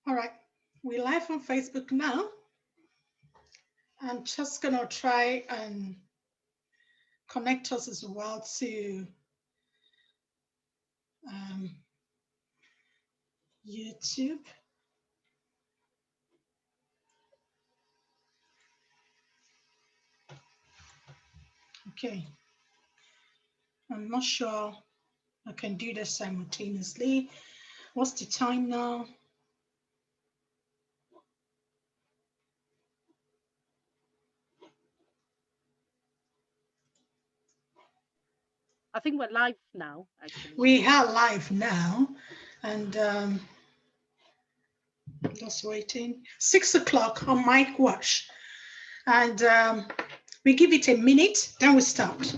All right, we're live on Facebook now. I'm just gonna try and connect us as well to um, YouTube. Okay, I'm not sure I can do this simultaneously. What's the time now? I think we're live now, actually. We are live now, and just waiting. 6 o'clock on Mike Wash, and we give it a minute, then we start.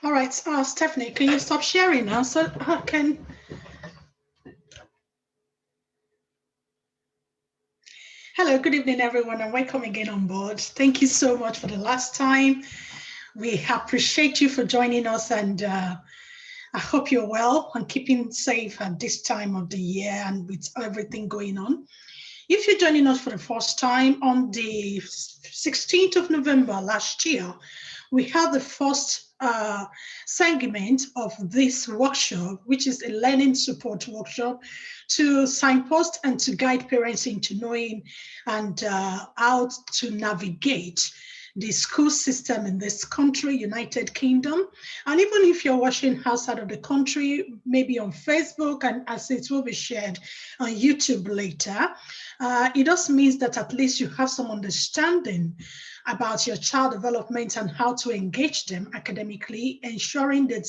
All right, Stephanie, can you stop sharing now so I can? Hello, good evening, everyone, and welcome again on board. Thank you so much for the last time. We appreciate you for joining us, and I hope you're well and keeping safe at this time of the year and with everything going on. If you're joining us for the first time, on the 16th of November last year, we had the first segment of this workshop, which is a learning support workshop to signpost and to guide parents into knowing and how to navigate the school system in this country, United Kingdom. And even if you're watching outside of the country, maybe on Facebook, and as it will be shared on YouTube later, it just means that at least you have some understanding about your child development and how to engage them academically, ensuring that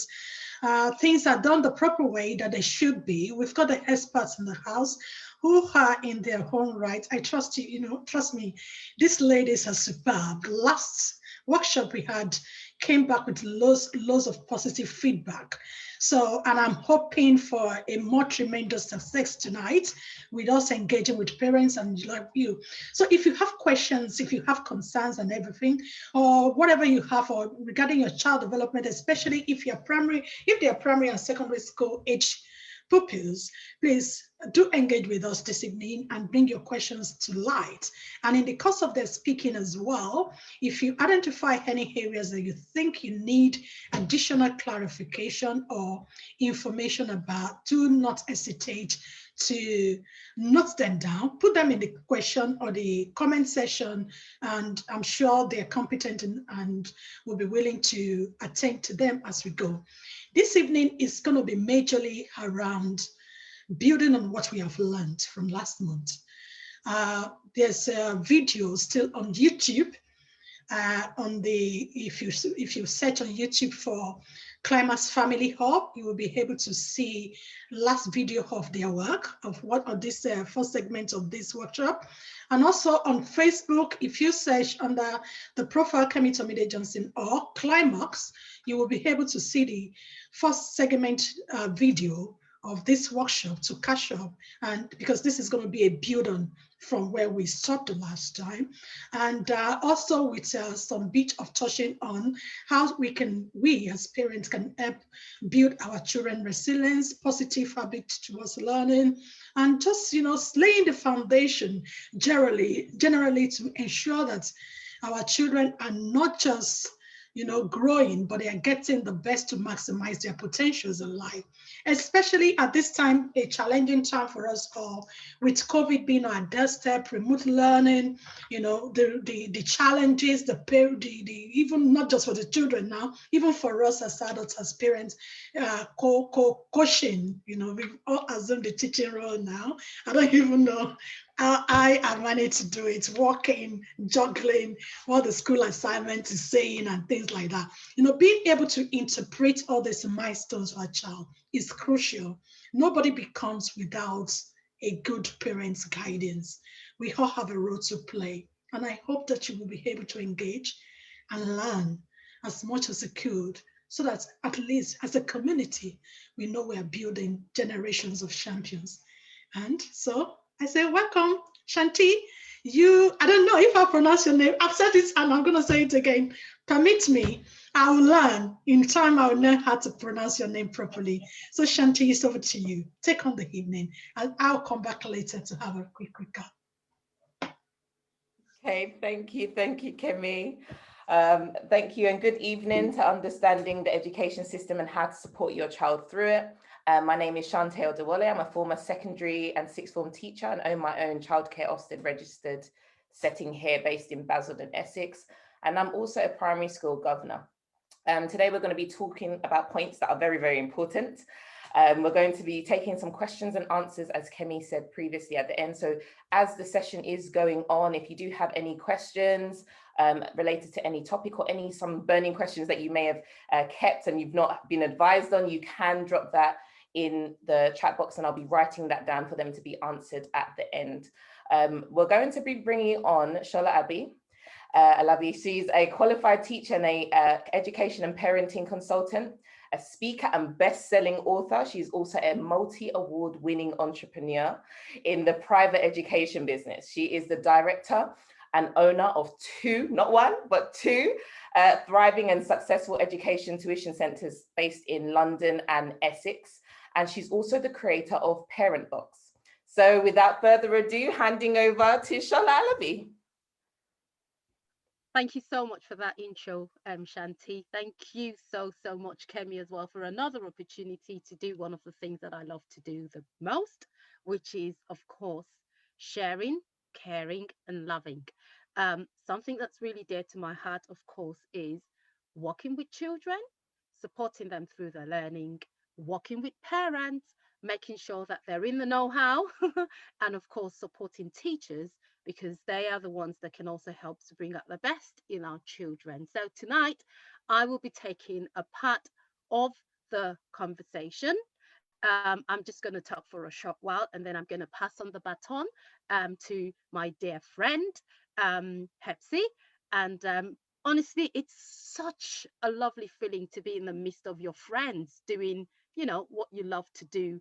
things are done the proper way that they should be. We've got the experts in the house who are in their own right. I trust you, trust me, these ladies are superb. Last workshop we had came back with loads of positive feedback. So, and I'm hoping for a more tremendous success tonight with us engaging with parents and like you. So if you have questions, if you have concerns and everything, or whatever you have or regarding your child development, especially if they are primary and secondary school age pupils, please do engage with us this evening and bring your questions to light. And in the course of their speaking as well, if you identify any areas that you think you need additional clarification or information about, do not hesitate to note them down, put them in the question or the comment section, and I'm sure they're competent and will be willing to attend to them as we go. This evening is going to be majorly around building on what we have learned from last month. There's a video still on YouTube. If you search on YouTube for Climax Family Hub, you will be able to see last video of their work of what are this first segment of this workshop. And also on Facebook, if you search under the profile Kemi Tomide Johnson or Climax, you will be able to see the first segment video of this workshop to catch up, and because this is going to be a build on from where we stopped the last time, and also with some bit of touching on how we as parents can help build our children resilience, positive habits towards learning, and just laying the foundation generally to ensure that our children are not just growing, but they are getting the best to maximize their potentials in life, especially at this time, a challenging time for us all, with COVID being our doorstep, remote learning, the challenges, the even not just for the children now, even for us as adults, as parents, coaching, we all assume the teaching role now. I don't even know how I managed to do it, walking, juggling what the school assignment is saying and things like that. Being able to interpret all these milestones for a child is crucial. Nobody becomes without a good parent's guidance. We all have a role to play. And I hope that you will be able to engage and learn as much as you could, so that at least as a community, we know we are building generations of champions. And so I say, welcome, Shanti. I don't know if I pronounce your name. I've said it and I'm going to say it again. Permit me. I will learn. In time, I will learn how to pronounce your name properly. So Shanti, it's over to you. Take on the evening. And I'll come back later to have a quick recap. Okay, thank you, Kemi. Thank you and good evening to understanding the education system and how to support your child through it. My name is Chantel Dewole. I'm a former secondary and sixth form teacher and own my own childcare Ofsted registered setting here based in Basildon, Essex. And I'm also a primary school governor. Today we're going to be talking about points that are very, very important. We're going to be taking some questions and answers, as Kemi said previously at the end. So as the session is going on, if you do have any questions related to any topic or some burning questions that you may have kept and you've not been advised on, you can drop that in the chat box and I'll be writing that down for them to be answered at the end. We're going to be bringing on Shola Alabi. She's a qualified teacher and a education and parenting consultant, a speaker and best-selling author. She's also a multi-award winning entrepreneur in the private education business. She is the director and owner of two, not one, but two thriving and successful education tuition centres based in London and Essex. And she's also the creator of Parent Box. So without further ado, handing over to Shola Alabi. Thank you so much for that intro, Shanti. Thank you so much, Kemi, as well, for another opportunity to do one of the things that I love to do the most, which is, of course, sharing, caring and loving. Something that's really dear to my heart, of course, is working with children, supporting them through their learning, working with parents, making sure that they're in the know-how, and of course, supporting teachers, because they are the ones that can also help to bring out the best in our children. So tonight, I will be taking a part of the conversation. I'm just going to talk for a short while, and then I'm going to pass on the baton to my dear friend, Hepsi. And honestly, it's such a lovely feeling to be in the midst of your friends doing, what you love to do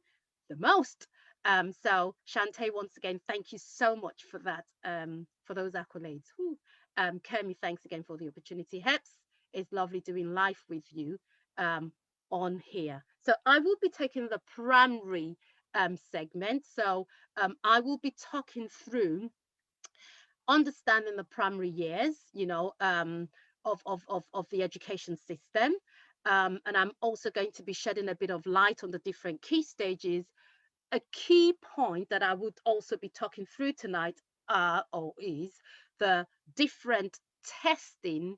the most. So Shantae, once again, thank you so much for that, for those accolades. Kemi, thanks again for the opportunity. Heps, it's lovely doing life with you on here. So I will be taking the primary segment. So I will be talking through understanding the primary years, of the education system. And I'm also going to be shedding a bit of light on the different key stages. A key point that I would also be talking through tonight is the different testing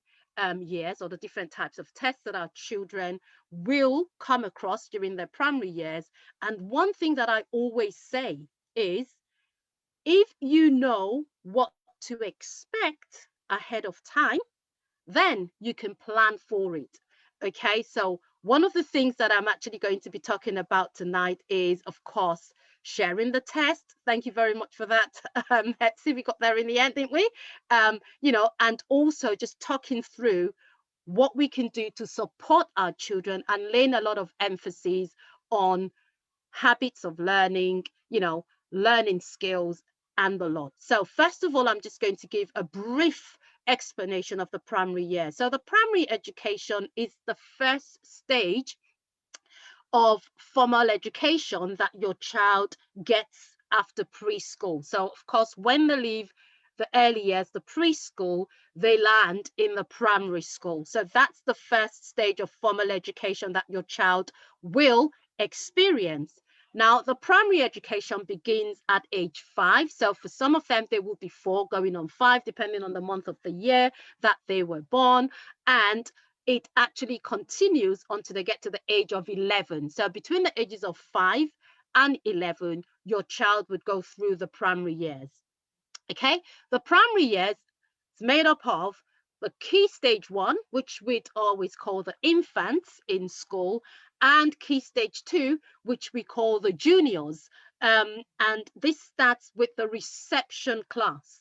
years, or the different types of tests that our children will come across during their primary years. And one thing that I always say is, if you know what to expect ahead of time, then you can plan for it. Okay, so one of the things that I'm actually going to be talking about tonight is, of course, sharing the test. Thank you very much for that, Hepsi. We got there in the end, didn't we? And also just talking through what we can do to support our children and laying a lot of emphasis on habits of learning, learning skills and the lot. So first of all, I'm just going to give a brief explanation of the primary year. So the primary education is the first stage of formal education that your child gets after preschool. So of course, when they leave the early years, the preschool, they land in the primary school. So that's the first stage of formal education that your child will experience. Now, the primary education begins at age 5. So for some of them, they will be 4 going on 5, depending on the month of the year that they were born. And it actually continues until they get to the age of 11. So between the ages of 5 and 11, your child would go through the primary years. Okay, the primary years is made up of the key stage 1, which we'd always call the infants in school, and key stage 2, which we call the juniors. And this starts with the reception class.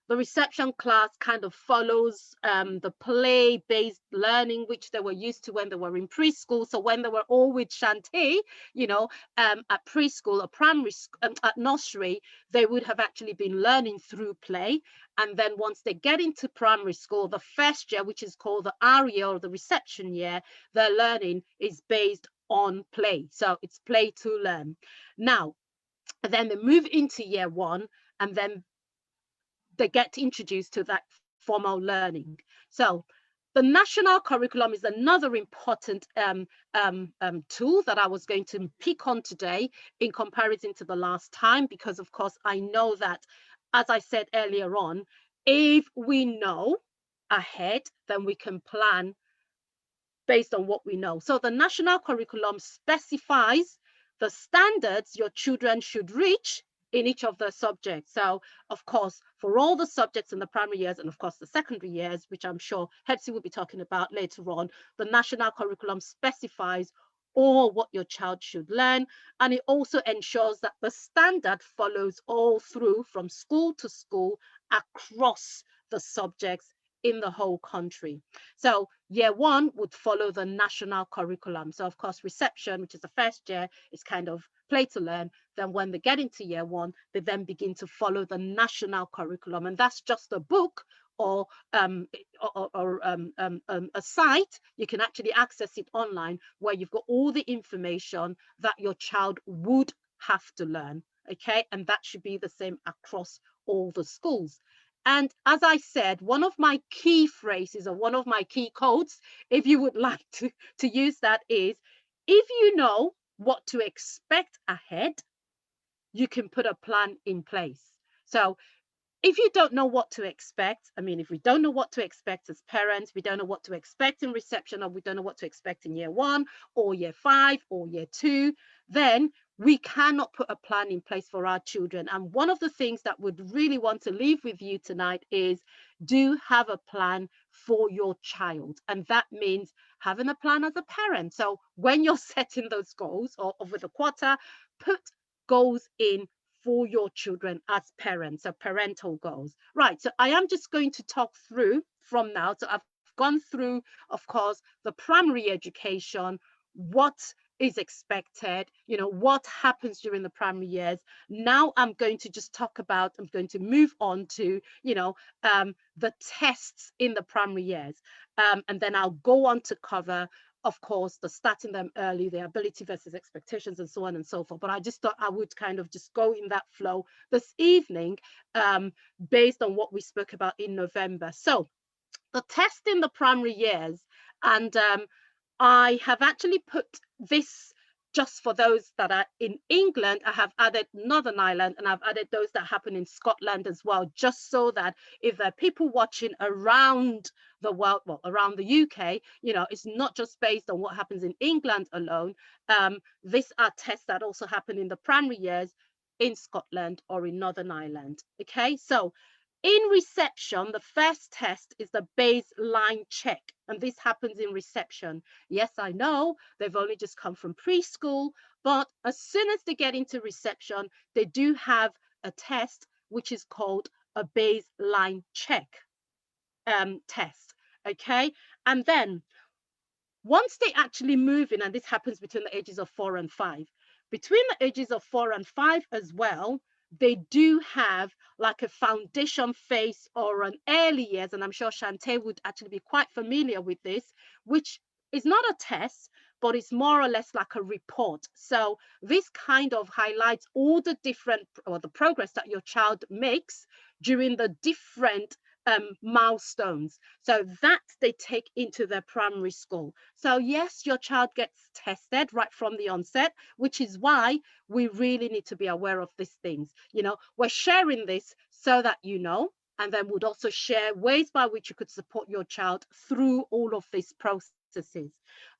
The reception class kind of follows the play-based learning, which they were used to when they were in preschool. So when they were all with Shantae, you know, at preschool or primary, at nursery, they would have actually been learning through play. And then once they get into primary school, the first year, which is called the R year or the reception year, their learning is based on play. So it's play to learn. Now, then they move into year 1, and then they get introduced to that formal learning. So the national curriculum is another important tool that I was going to pick on today in comparison to the last time, because of course I know that, as I said earlier on, if we know ahead, then we can plan based on what we know. So the national curriculum specifies the standards your children should reach in each of the subjects. So of course, for all the subjects in the primary years and of course the secondary years, which I'm sure Hetzi will be talking about later on, the national curriculum specifies all what your child should learn, and it also ensures that the standard follows all through from school to school across the subjects in the whole country. So year 1 would follow the national curriculum. So of course, reception, which is the first year, is kind of play to learn. Then when they get into year 1, they then begin to follow the national curriculum. And that's just a book or a site. You can actually access it online, where you've got all the information that your child would have to learn. Okay, and that should be the same across all the schools. And as I said, one of my key phrases or one of my key codes, if you would like to use that, is if you know what to expect ahead, you can put a plan in place. So if you don't know what to expect, I mean, if we don't know what to expect as parents, we don't know what to expect in reception, or we don't know what to expect in year 1 or year 5 or year 2, then we cannot put a plan in place for our children. And one of the things that would really want to leave with you tonight is do have a plan for your child. And that means having a plan as a parent. So when you're setting those goals or over the quarter, put goals in for your children as parents, so parental goals. Right, so I am just going to talk through from now. So I've gone through, of course, the primary education, what is expected, you know, what happens during the primary years. Now I'm going to just talk about, I'm going to move on to, you know, the tests in the primary years. And then I'll go on to cover, of course, the starting them early, the ability versus expectations, and so on and so forth. But I just thought I would kind of just go in that flow this evening based on what we spoke about in November. So the test in the primary years, and I have actually put this just for those that are in England. I have added Northern Ireland, and I've added those that happen in Scotland as well, just so that if there are people watching around the world, well, around the UK, you know, it's not just based on what happens in England alone. These are tests that also happen in the primary years in Scotland or in Northern Ireland. Okay, so in reception, the first test is the baseline check, and this happens in reception. Yes, I know they've only just come from preschool, but as soon as they get into reception, they do have a test which is called a baseline check test. Okay, and then once they actually move in, and this happens between the ages of 4 and 5, between the ages of 4 and 5 as well, they do have like a foundation phase or an early years, and I'm sure Shantae would actually be quite familiar with this, which is not a test, but it's more or less like a report. So this kind of highlights all the different, or the progress that your child makes during the different milestones. So that they take into their primary school. So yes, your child gets tested right from the onset, which is why we really need to be aware of these things. You know, we're sharing this so that you know, and then would also share ways by which you could support your child through all of these processes.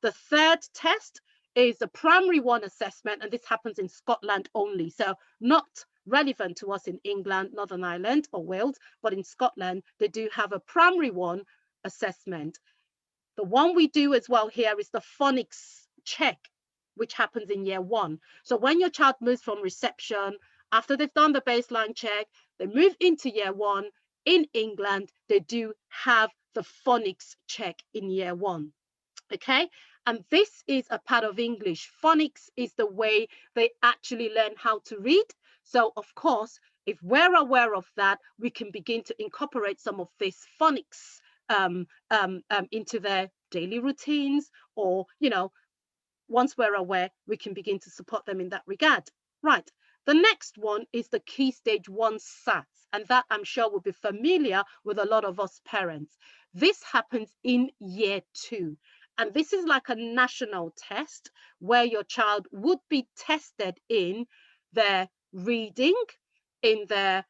The third test is the primary one assessment, and this happens in Scotland only. So not relevant to us in England, Northern Ireland or Wales, but in Scotland, they do have a primary one assessment. The one we do as well here is the phonics check, which happens in year 1. So when your child moves from reception, after they've done the baseline check, they move into year 1. In England, they do have the phonics check in year 1. Okay, and this is a part of English. Phonics is the way they actually learn how to read. So of course, if we're aware of that, we can begin to incorporate some of this phonics into their daily routines, or, you know, once we're aware, we can begin to support them in that regard. Right. The next one is the Key Stage 1 SATs, and that I'm sure will be familiar with a lot of us parents. This happens in year 2. And this is like a national test where your child would be tested in their reading, in their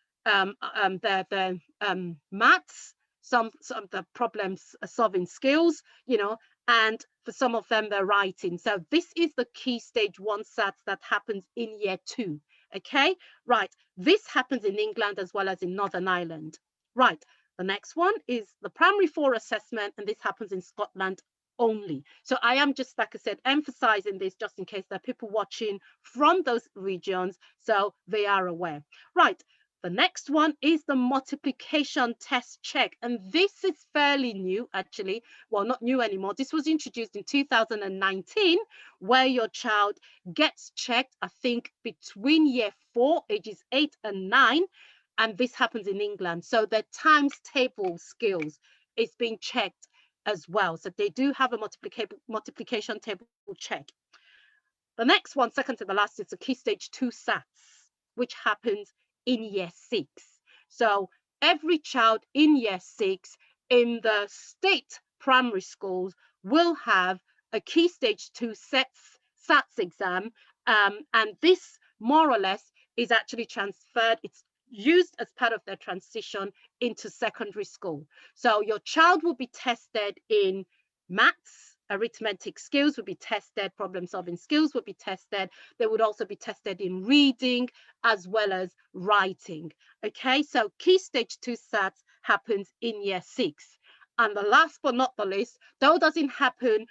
maths, some of the problems solving skills, you know, and for some of them, their writing. So this is the Key Stage 1 SATs that happens in year 2. Okay, right. This happens in England as well as in Northern Ireland. Right. The next one is the Primary 4 assessment, and this happens in Scotland only. So I am just, like I said, emphasizing this just in case there are people watching from those regions, so they are aware. Right. The next one is the multiplication test check. And this is fairly new, actually. Well, not new anymore. This was introduced in 2019, where your child gets checked, I think, between year 4, ages 8 and 9. And this happens in England. So their times table skills is being checked as well. So they do have a multiplication table check. The next one, second to the last, is the Key Stage 2 SATs, which happens in year 6. So every child in year 6 in the state primary schools will have a Key Stage 2 SATs exam. And this more or less is actually transferred. It's used as part of their transition into secondary school. So your child will be tested in maths, arithmetic skills will be tested, problem solving skills will be tested. They would also be tested in reading as well as writing. Okay, so Key Stage 2 SATs happens in year 6. And the last but not the least, though doesn't happen,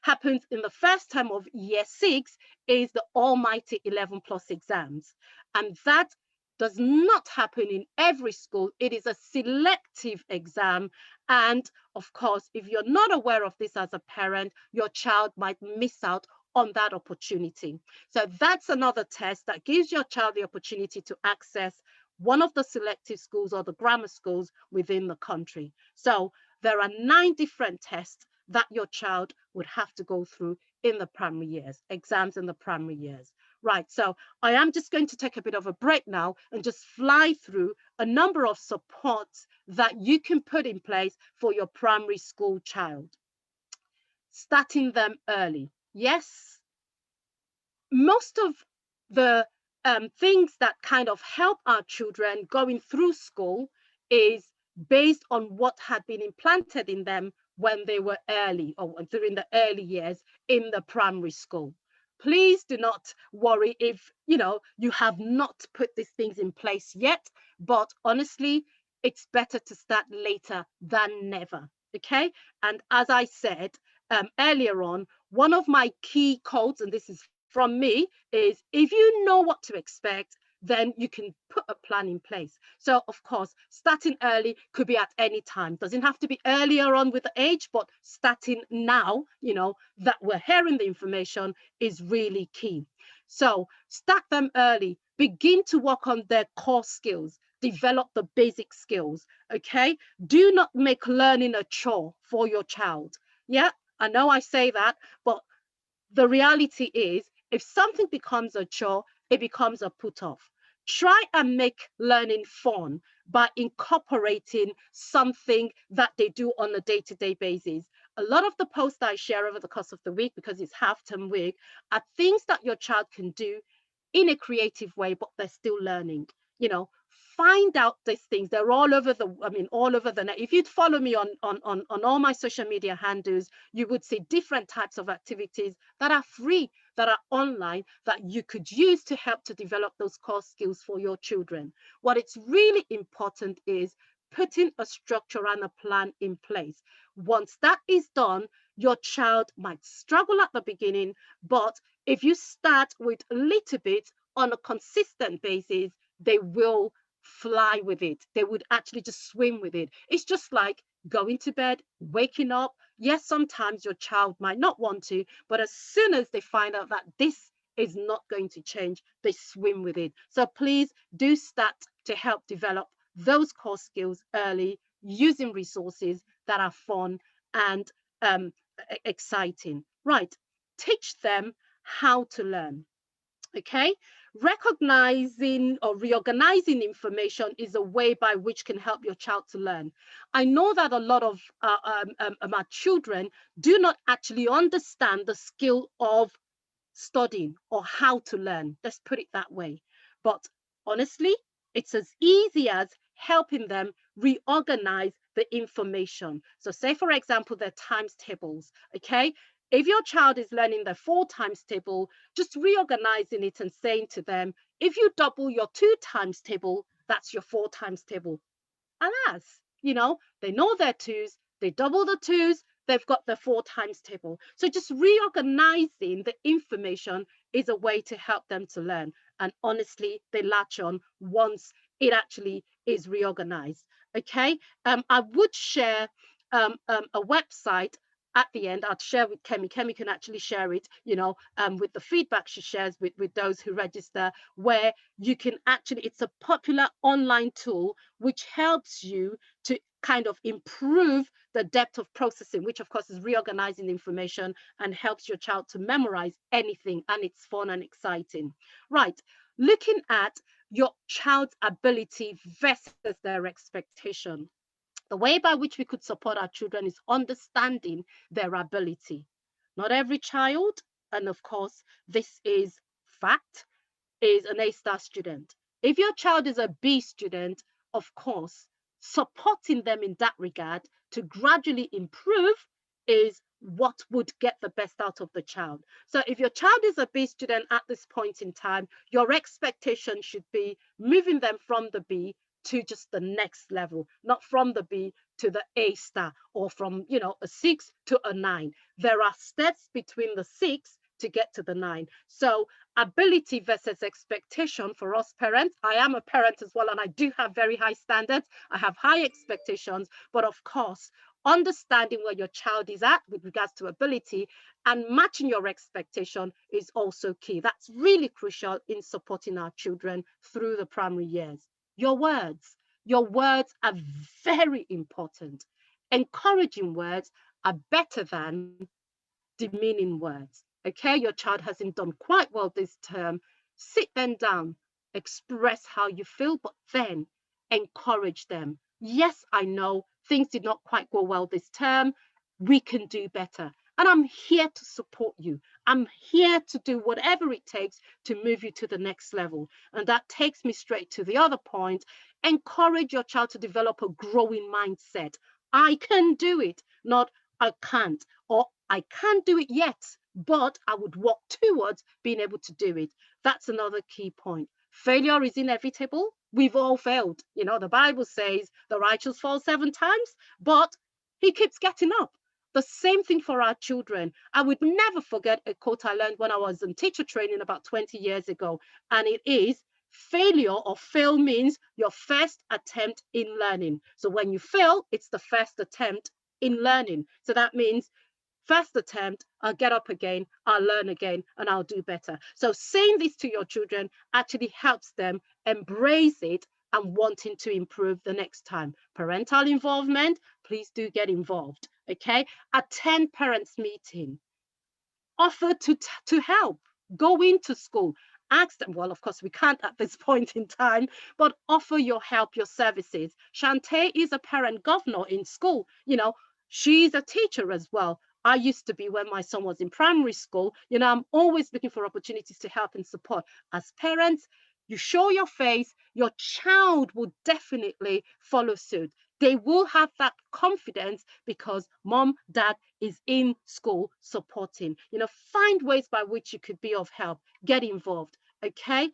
happens in the first term of year 6, is the almighty 11+ exams. And that does not happen in every school. It is a selective exam. And of course, if you're not aware of this as a parent, your child might miss out on that opportunity. So that's another test that gives your child the opportunity to access one of the selective schools or the grammar schools within the country. So there are 9 different tests that your child would have to go through in the primary years, exams in the primary years. Right, so I am just going to take a bit of a break now and just fly through a number of supports that you can put in place for your primary school child. Starting them early. Yes, most of the things that kind of help our children going through school is based on what had been implanted in them when they were early or during the early years in the primary school. Please do not worry if you have not put these things in place yet, but honestly, it's better to start later than never. Okay, and as I said earlier on, one of my key codes, and this is from me, is if you know what to expect, then you can put a plan in place. So of course, starting early could be at any time. Doesn't have to be earlier on with the age, but starting now, that we're hearing the information is really key. So start them early, begin to work on their core skills, develop the basic skills, okay? Do not make learning a chore for your child. Yeah, I know I say that, but the reality is if something becomes a chore, it becomes a put off. Try and make learning fun. by incorporating something that they do on a day-to-day basis. A lot of the posts I share over the course of the week, because it's half-term week, are things that your child can do in a creative way, but they're still learning. You know, find out these things. They're all over the, all over the net. If you'd follow me on all my social media handles, you would see different types of activities that are free, that are online, that you could use to help to develop those core skills for your children. What it's really important is putting a structure and a plan in place. Once that is done, your child might struggle at the beginning, but if you start with a little bit on a consistent basis, they will fly with it. They would actually just swim with it. It's just like going to bed, waking up. Yes, sometimes your child might not want to, but as soon as they find out that this is not going to change, they swim with it. So please do start to help develop those core skills early, using resources that are fun and exciting. Right, teach them how to learn. Okay, recognizing or reorganizing information is a way by which can help your child to learn. I know that a lot of our children do not actually understand the skill of studying or how to learn. Let's put it that way. But honestly, it's as easy as helping them reorganize the information. So say, for example, their times tables, okay? If your child is learning the 4 times table, just reorganizing it and saying to them, if you double your 2 times table, that's your 4 times table. Alas, you know, they know their 2s, they double the 2s, they've got the 4 times table. So just reorganizing the information is a way to help them to learn. And honestly, they latch on once it actually is reorganized. Okay, I would share a website at the end. I'll share with Kemi. Kemi can actually share it, you know, with the feedback she shares with those who register, where you can actually, it's a popular online tool which helps you to kind of improve the depth of processing, which of course is reorganizing information and helps your child to memorize anything, and it's fun and exciting. Right, looking at your child's ability versus their expectation. The way by which we could support our children is understanding their ability. Not every child, and of course, this is fact, is an A-star student. If your child is a B student, of course, supporting them in that regard to gradually improve is what would get the best out of the child. So if your child is a B student at this point in time, your expectation should be moving them from the B to just the next level, not from the B to the A-star, or from, you know, a 6 to a 9. There are steps between the 6 to get to the 9. So ability versus expectation for us parents. I am a parent as well, and I do have very high standards. I have high expectations, but of course, understanding where your child is at with regards to ability and matching your expectation is also key. That's really crucial in supporting our children through the primary years. Your words are very important. Encouraging words are better than demeaning words. Okay, your child hasn't done quite well this term. Sit them down, express how you feel, but then encourage them. Yes, I know things did not quite go well this term. We can do better. And I'm here to support you. I'm here to do whatever it takes to move you to the next level. And that takes me straight to the other point. Encourage your child to develop a growing mindset. I can do it, not I can't, or I can't do it yet, but I would work towards being able to do it. That's another key point. Failure is inevitable. We've all failed. You know, the Bible says the righteous fall 7 times, but he keeps getting up. The same thing for our children. I would never forget a quote I learned when I was in teacher training about 20 years ago. And it is, failure or fail means your first attempt in learning. So when you fail, it's the first attempt in learning. So that means first attempt, I'll get up again, I'll learn again, and I'll do better. So saying this to your children actually helps them embrace it and wanting to improve the next time. Parental involvement, please do get involved, okay? Attend parents' meeting. Offer to help. Go into school. ask them, well, of course, we can't at this point in time, but offer your help, your services. Shantae is a parent governor in school. You know, she's a teacher as well. I used to be when my son was in primary school. You know, I'm always looking for opportunities to help and support. As parents, you show your face, your child will definitely follow suit. They will have that confidence because mom, dad is in school supporting. You know, find ways by which you could be of help. Get involved. Okay.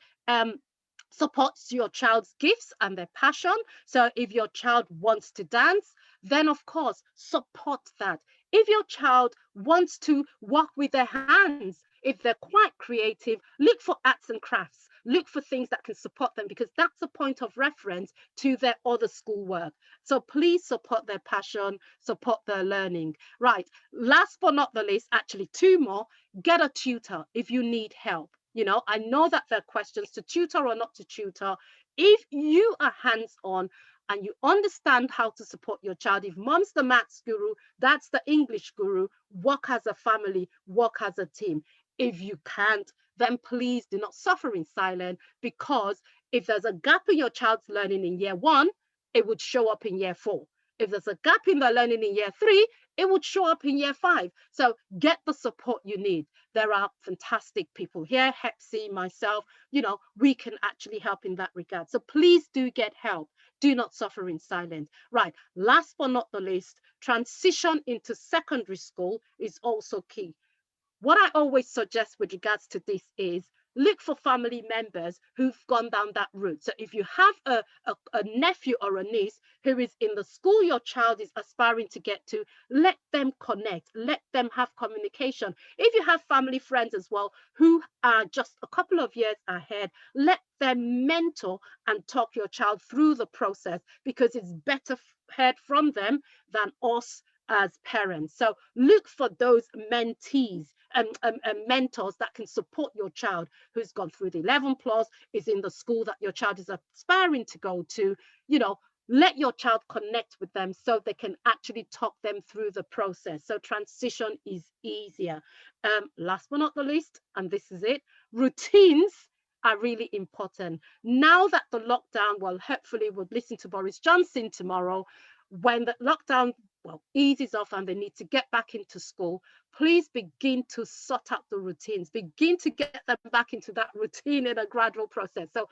Supports your child's gifts and their passion. So if your child wants to dance, then of course support that. If your child wants to work with their hands, if they're quite creative, look for arts and crafts. Look for things that can support them, because that's a point of reference to their other schoolwork. So please support their passion, support their learning. Right. Last but not the least, actually two more, get a tutor if you need help. You know, I know that there are questions to tutor or not to tutor. If you are hands-on and you understand how to support your child, if mom's the maths guru, that's the English guru, work as a family, work as a team. If you can't, then please do not suffer in silence, because if there's a gap in your child's learning in year 1, it would show up in year 4. If there's a gap in their learning in year 3, it would show up in year 5. So get the support you need. There are fantastic people here, Hepsi, myself, you know, we can actually help in that regard. So please do get help. Do not suffer in silence. Right, last but not the least, transition into secondary school is also key. What I always suggest with regards to this is look for family members who've gone down that route. So if you have a nephew or a niece who is in the school your child is aspiring to get to, let them connect, let them have communication. If you have family friends as well who are just a couple of years ahead, let them mentor and talk your child through the process, because it's better heard from them than us as parents. So look for those mentees and mentors that can support your child who's gone through the 11 plus, is in the school that your child is aspiring to go to. You know, let your child connect with them so they can actually talk them through the process. So transition is easier. Last but not the least, and this is it, routines are really important. Now that the lockdown, well, hopefully we'll listen to Boris Johnson tomorrow, when the lockdown, well, eases off and they need to get back into school, please begin to sort out the routines, begin to get them back into that routine in a gradual process. So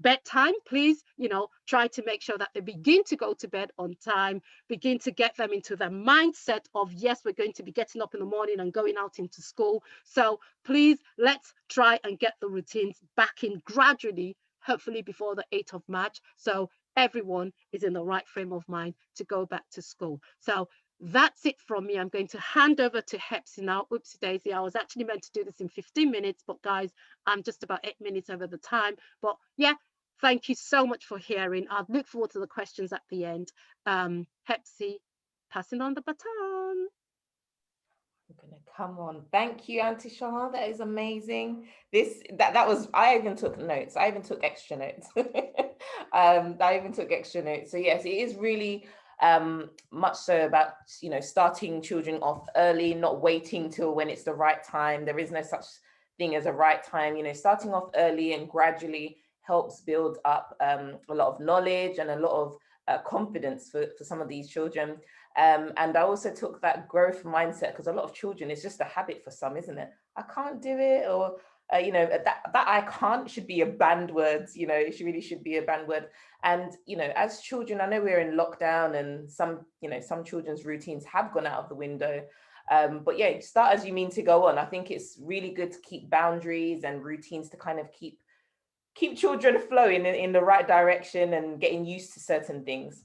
bedtime, please, you know, try to make sure that they begin to go to bed on time, begin to get them into the mindset of, yes, we're going to be getting up in the morning and going out into school. So please, let's try and get the routines back in gradually, hopefully before the 8th of March. So everyone is in the right frame of mind to go back to school. So that's it from me. I'm going to hand over to Hepsi now. Oopsie daisy, I was actually meant to do this in 15 minutes, but guys, I'm just about 8 minutes over the time. But yeah, thank you so much for hearing. I look forward to the questions at the end. Hepsi, passing on the baton. I'm gonna come on. Thank you, Auntie Shah. That is amazing. That was, I even took notes. I even took extra notes. I even took extra notes. So yes, it is really much so about, you know, starting children off early, not waiting till when it's the right time. There is no such thing as a right time. You know, starting off early and gradually helps build up a lot of knowledge and a lot of confidence for some of these children. And I also took that growth mindset, because a lot of children, it's just a habit for some, isn't it? I can't do it, or you know, that I can't should be a banned word. You know, it really should be a banned word. And you know, as children, I know we're in lockdown, and some, you know, some children's routines have gone out of the window. But yeah, start as you mean to go on. I think it's really good to keep boundaries and routines to kind of keep children flowing in the right direction and getting used to certain things.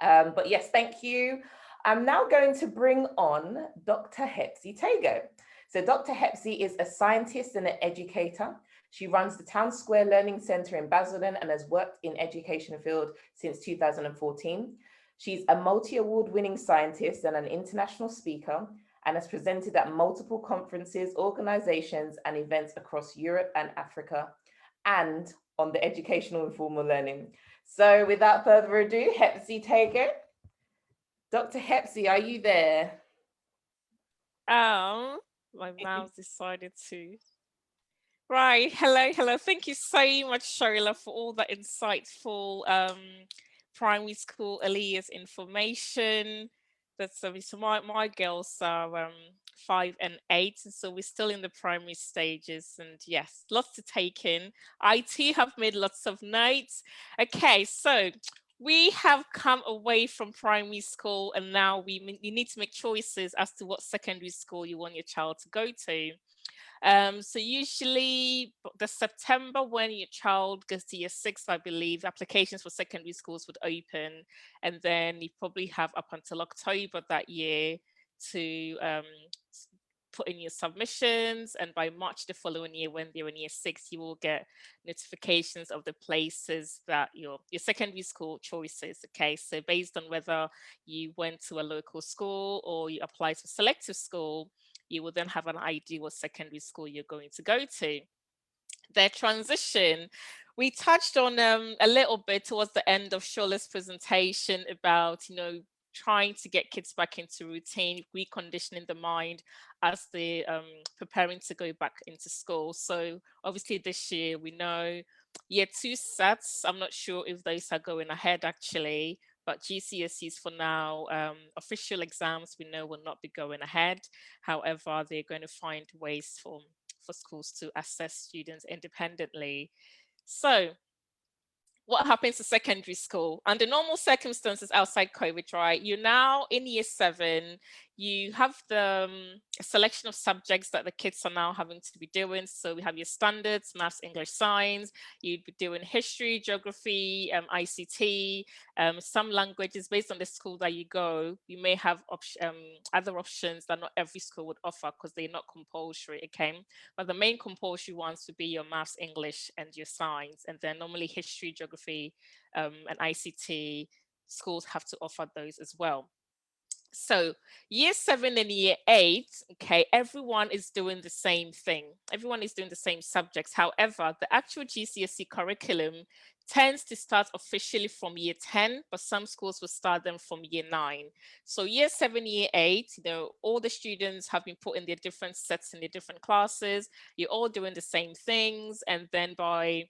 But yes, thank you. I'm now going to bring on Dr. Hepsi Tago. So Dr. Hepsi is a scientist and an educator. She runs the Town Square Learning Centre in Basildon and has worked in education field since 2014. She's a multi-award winning scientist and an international speaker, and has presented at multiple conferences, organizations, and events across Europe and Africa, and on the educational and formal learning. So without further ado, Hepsi Tago. Dr. Hepsi, are you there? My mouse decided to Right. Hello. Thank you so much, Shola, for all that insightful primary school early years information. That's so my girls are 5 and 8, and so we're still in the primary stages. And yes, lots to take in. I too have made lots of notes. Okay, so we have come away from primary school, and now you need to make choices as to what secondary school you want your child to go to. So usually the September when your child goes to year 6, I believe, applications for secondary schools would open, and then you probably have up until October that year to put in your submissions, and by March the following year, when they're in year 6, you will get notifications of the places that your secondary school choices. Okay, so based on whether you went to a local school or you applied to selective school, you will then have an idea what secondary school you're going to go to. Their transition, we touched on a little bit towards the end of Shola's presentation about, trying to get kids back into routine, reconditioning the mind as they preparing to go back into school. So obviously this year we know year 2 sets, I'm not sure if those are going ahead actually, but GCSEs for now, official exams we know will not be going ahead. However, they're going to find ways for schools to assess students independently. So what happens to secondary school? Under normal circumstances outside COVID, right? You're now in year 7, you have the selection of subjects that the kids are now having to be doing. So we have your standards, maths, English, science, you'd be doing history, geography, ICT, some languages. Based on the school that you go, you may have other options that not every school would offer because they're not compulsory, okay? But the main compulsory ones would be your maths, English, and your science. And then normally history, geography, and ICT, schools have to offer those as well. So year 7 and year 8, okay, everyone is doing the same thing. Everyone is doing the same subjects. However, the actual GCSE curriculum tends to start officially from year 10, but some schools will start them from year 9. So year 7, year 8, all the students have been put in their different sets in their different classes. You're all doing the same things. And then by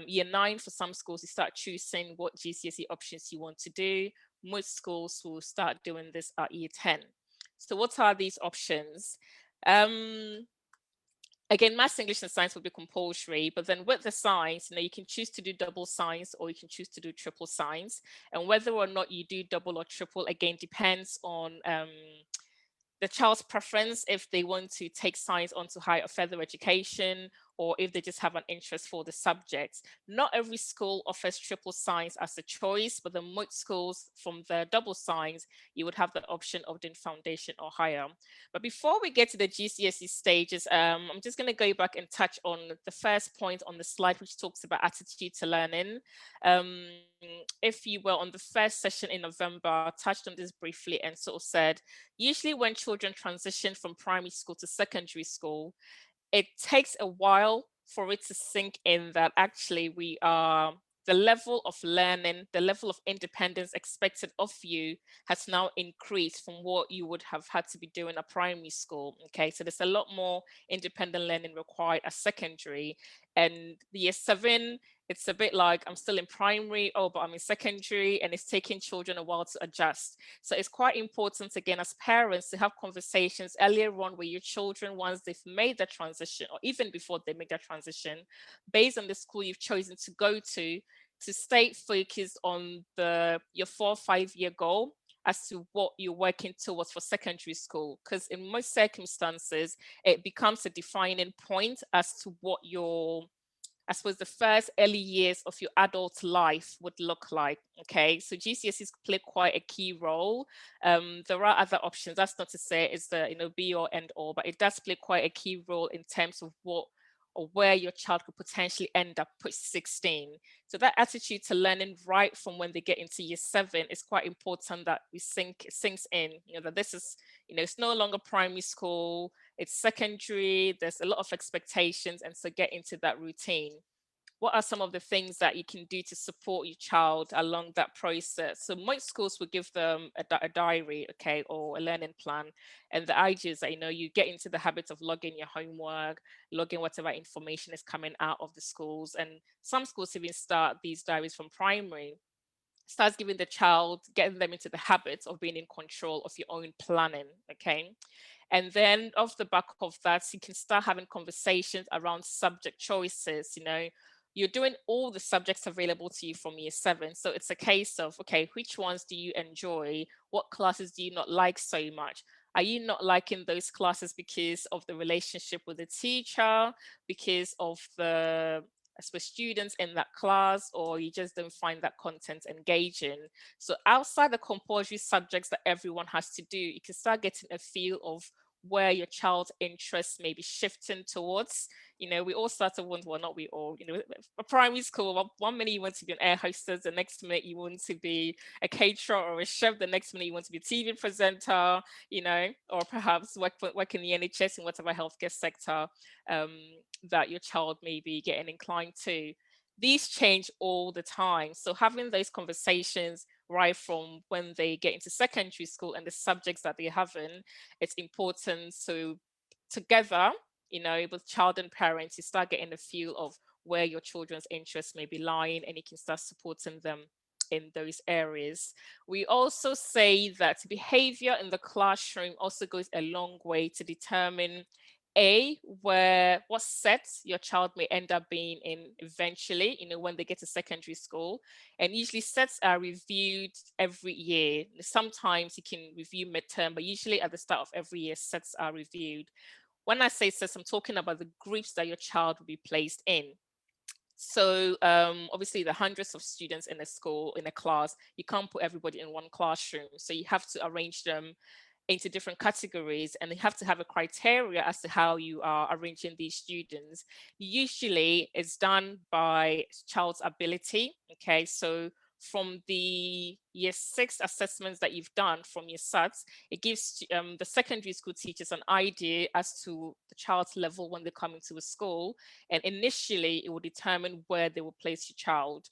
year 9, for some schools, you start choosing what GCSE options you want to do. Most schools will start doing this at year 10. So what are these options? Again, maths, English, and science will be compulsory, but then with the science, you can choose to do double science or you can choose to do triple science. And whether or not you do double or triple, again, depends on the child's preference, if they want to take science onto higher further education or if they just have an interest for the subjects. Not every school offers triple science as a choice, but the most schools from the double science, you would have the option of doing foundation or higher. But before we get to the GCSE stages, I'm just going to go back and touch on the first point on the slide, which talks about attitude to learning. If you were on the first session in November, touched on this briefly and sort of said, usually when children transition from primary school to secondary school, it takes a while for it to sink in that actually the level of learning, the level of independence expected of you has now increased from what you would have had to be doing at primary school. Okay, so there's a lot more independent learning required at secondary. And the year 7, it's a bit like I'm still in primary, but I'm in secondary, and it's taking children a while to adjust. So it's quite important, again, as parents, to have conversations earlier on with your children once they've made the transition, or even before they make that transition, based on the school you've chosen to go to stay focused on your 4 or 5 year goal as to what you're working towards for secondary school. Because in most circumstances, it becomes a defining point as to what I suppose the first early years of your adult life would look like. Okay, so GCSEs play quite a key role. There are other options. That's not to say it's the be or end all, but it does play quite a key role in terms of what or where your child could potentially end up post 16. So that attitude to learning right from when they get into year 7 is quite important that we sinks in, that this is, it's no longer primary school, it's secondary, there's a lot of expectations, and so get into that routine. what are some of the things that you can do to support your child along that process? So most schools will give them a diary, okay, or a learning plan. And the idea is that, you get into the habit of logging your homework, logging whatever information is coming out of the schools. And some schools even start these diaries from primary. Starts giving the child, getting them into the habit of being in control of your own planning, okay? And then off the back of that, you can start having conversations around subject choices. You're doing all the subjects available to you from year 7. So it's a case of, okay, which ones do you enjoy? What classes do you not like so much? Are you not liking those classes because of the relationship with the teacher, because of the, I suppose, students in that class, or you just don't find that content engaging? So outside the compulsory subjects that everyone has to do, you can start getting a feel of where your child's interests may be shifting towards. We all start to wonder, well, not we all, a primary school, one minute you want to be an air hostess, the next minute you want to be a caterer or a chef, the next minute you want to be a TV presenter, or perhaps work in the NHS in whatever healthcare sector that your child may be getting inclined to. These change all the time. So having those conversations right from when they get into secondary school and the subjects that they're having, it's important. So together, with child and parents, you start getting a feel of where your children's interests may be lying, and you can start supporting them in those areas. We also say that behavior in the classroom also goes a long way to determine what set your child may end up being in eventually, when they get to secondary school. And usually sets are reviewed every year. Sometimes you can review midterm, but usually at the start of every year, sets are reviewed. When I say sets, I'm talking about the groups that your child will be placed in. So obviously the hundreds of students in a school, in a class, you can't put everybody in one classroom. So you have to arrange them into different categories, and you have to have a criteria as to how you are arranging these students. Usually it's done by child's ability. Okay, so from the year 6 assessments that you've done from your SATs, it gives the secondary school teachers an idea as to the child's level when they come into a school, and initially it will determine where they will place your child.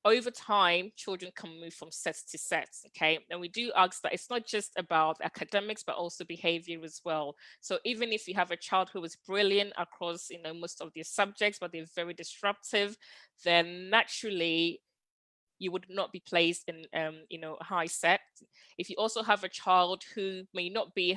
Over time, children can move from sets to sets, okay? And we do ask that it's not just about academics, but also behavior as well. So even if you have a child who is brilliant across, most of their subjects, but they're very disruptive, then naturally you would not be placed in, a high set. If you also have a child who may not be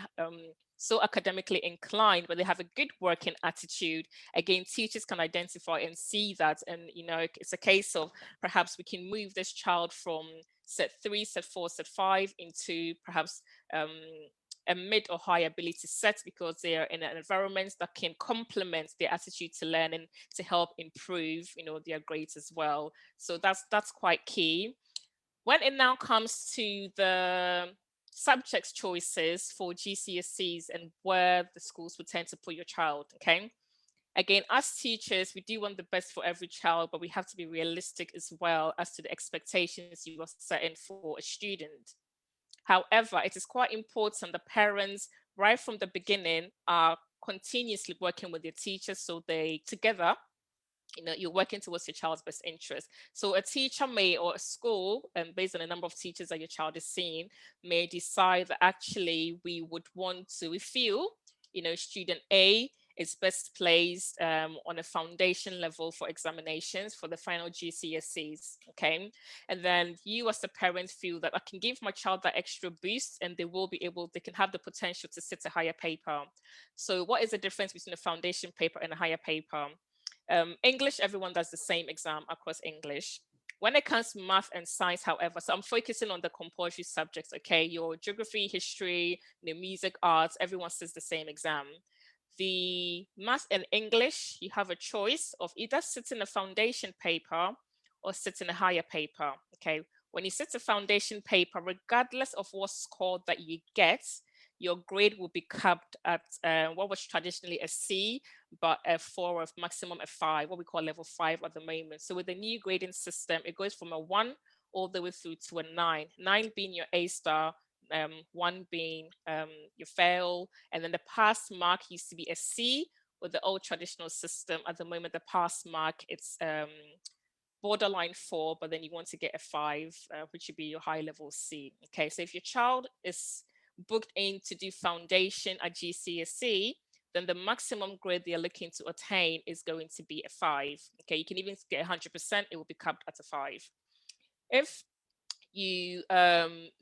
so academically inclined, but they have a good working attitude, again, teachers can identify and see that. And, it's a case of perhaps we can move this child from set 3, set 4, set 5 into perhaps a mid or high ability set, because they are in an environment that can complement their attitude to learning to help improve, their grades as well. So that's quite key. When it now comes to the subjects choices for GCSEs and where the schools would tend to put your child, okay? Again, as teachers, we do want the best for every child, but we have to be realistic as well as to the expectations you are setting for a student. However, it is quite important the parents, right from the beginning, are continuously working with their teachers, so they together, you're working towards your child's best interest. So a teacher may, or a school, and based on the number of teachers that your child is seeing, may decide that actually we feel, student A is best placed on a foundation level for examinations for the final GCSEs, okay? And then you as a parent feel that I can give my child that extra boost, and they can have the potential to sit a higher paper. So what is the difference between a foundation paper and a higher paper? English, everyone does the same exam across English. When it comes to math and science, however, so I'm focusing on the compulsory subjects, okay? Your geography, history, music, arts, everyone sits the same exam. The math and English, you have a choice of either sitting a foundation paper or sitting a higher paper, okay? When you sit a foundation paper, regardless of what score that you get, your grade will be capped at what was traditionally a C, but a 4 or maximum a 5, what we call level 5 at the moment. So with the new grading system, it goes from a 1 all the way through to a 9, 9 being your A star, 1 being your fail, and then the pass mark used to be a C with the old traditional system, at the moment, the pass mark, it's borderline 4, but then you want to get a 5, which would be your high level C. Okay, so if your child is booked in to do foundation at GCSE, then the maximum grade they are looking to attain is going to be a 5. Okay, you can even get 100%, it will be capped at a 5. If you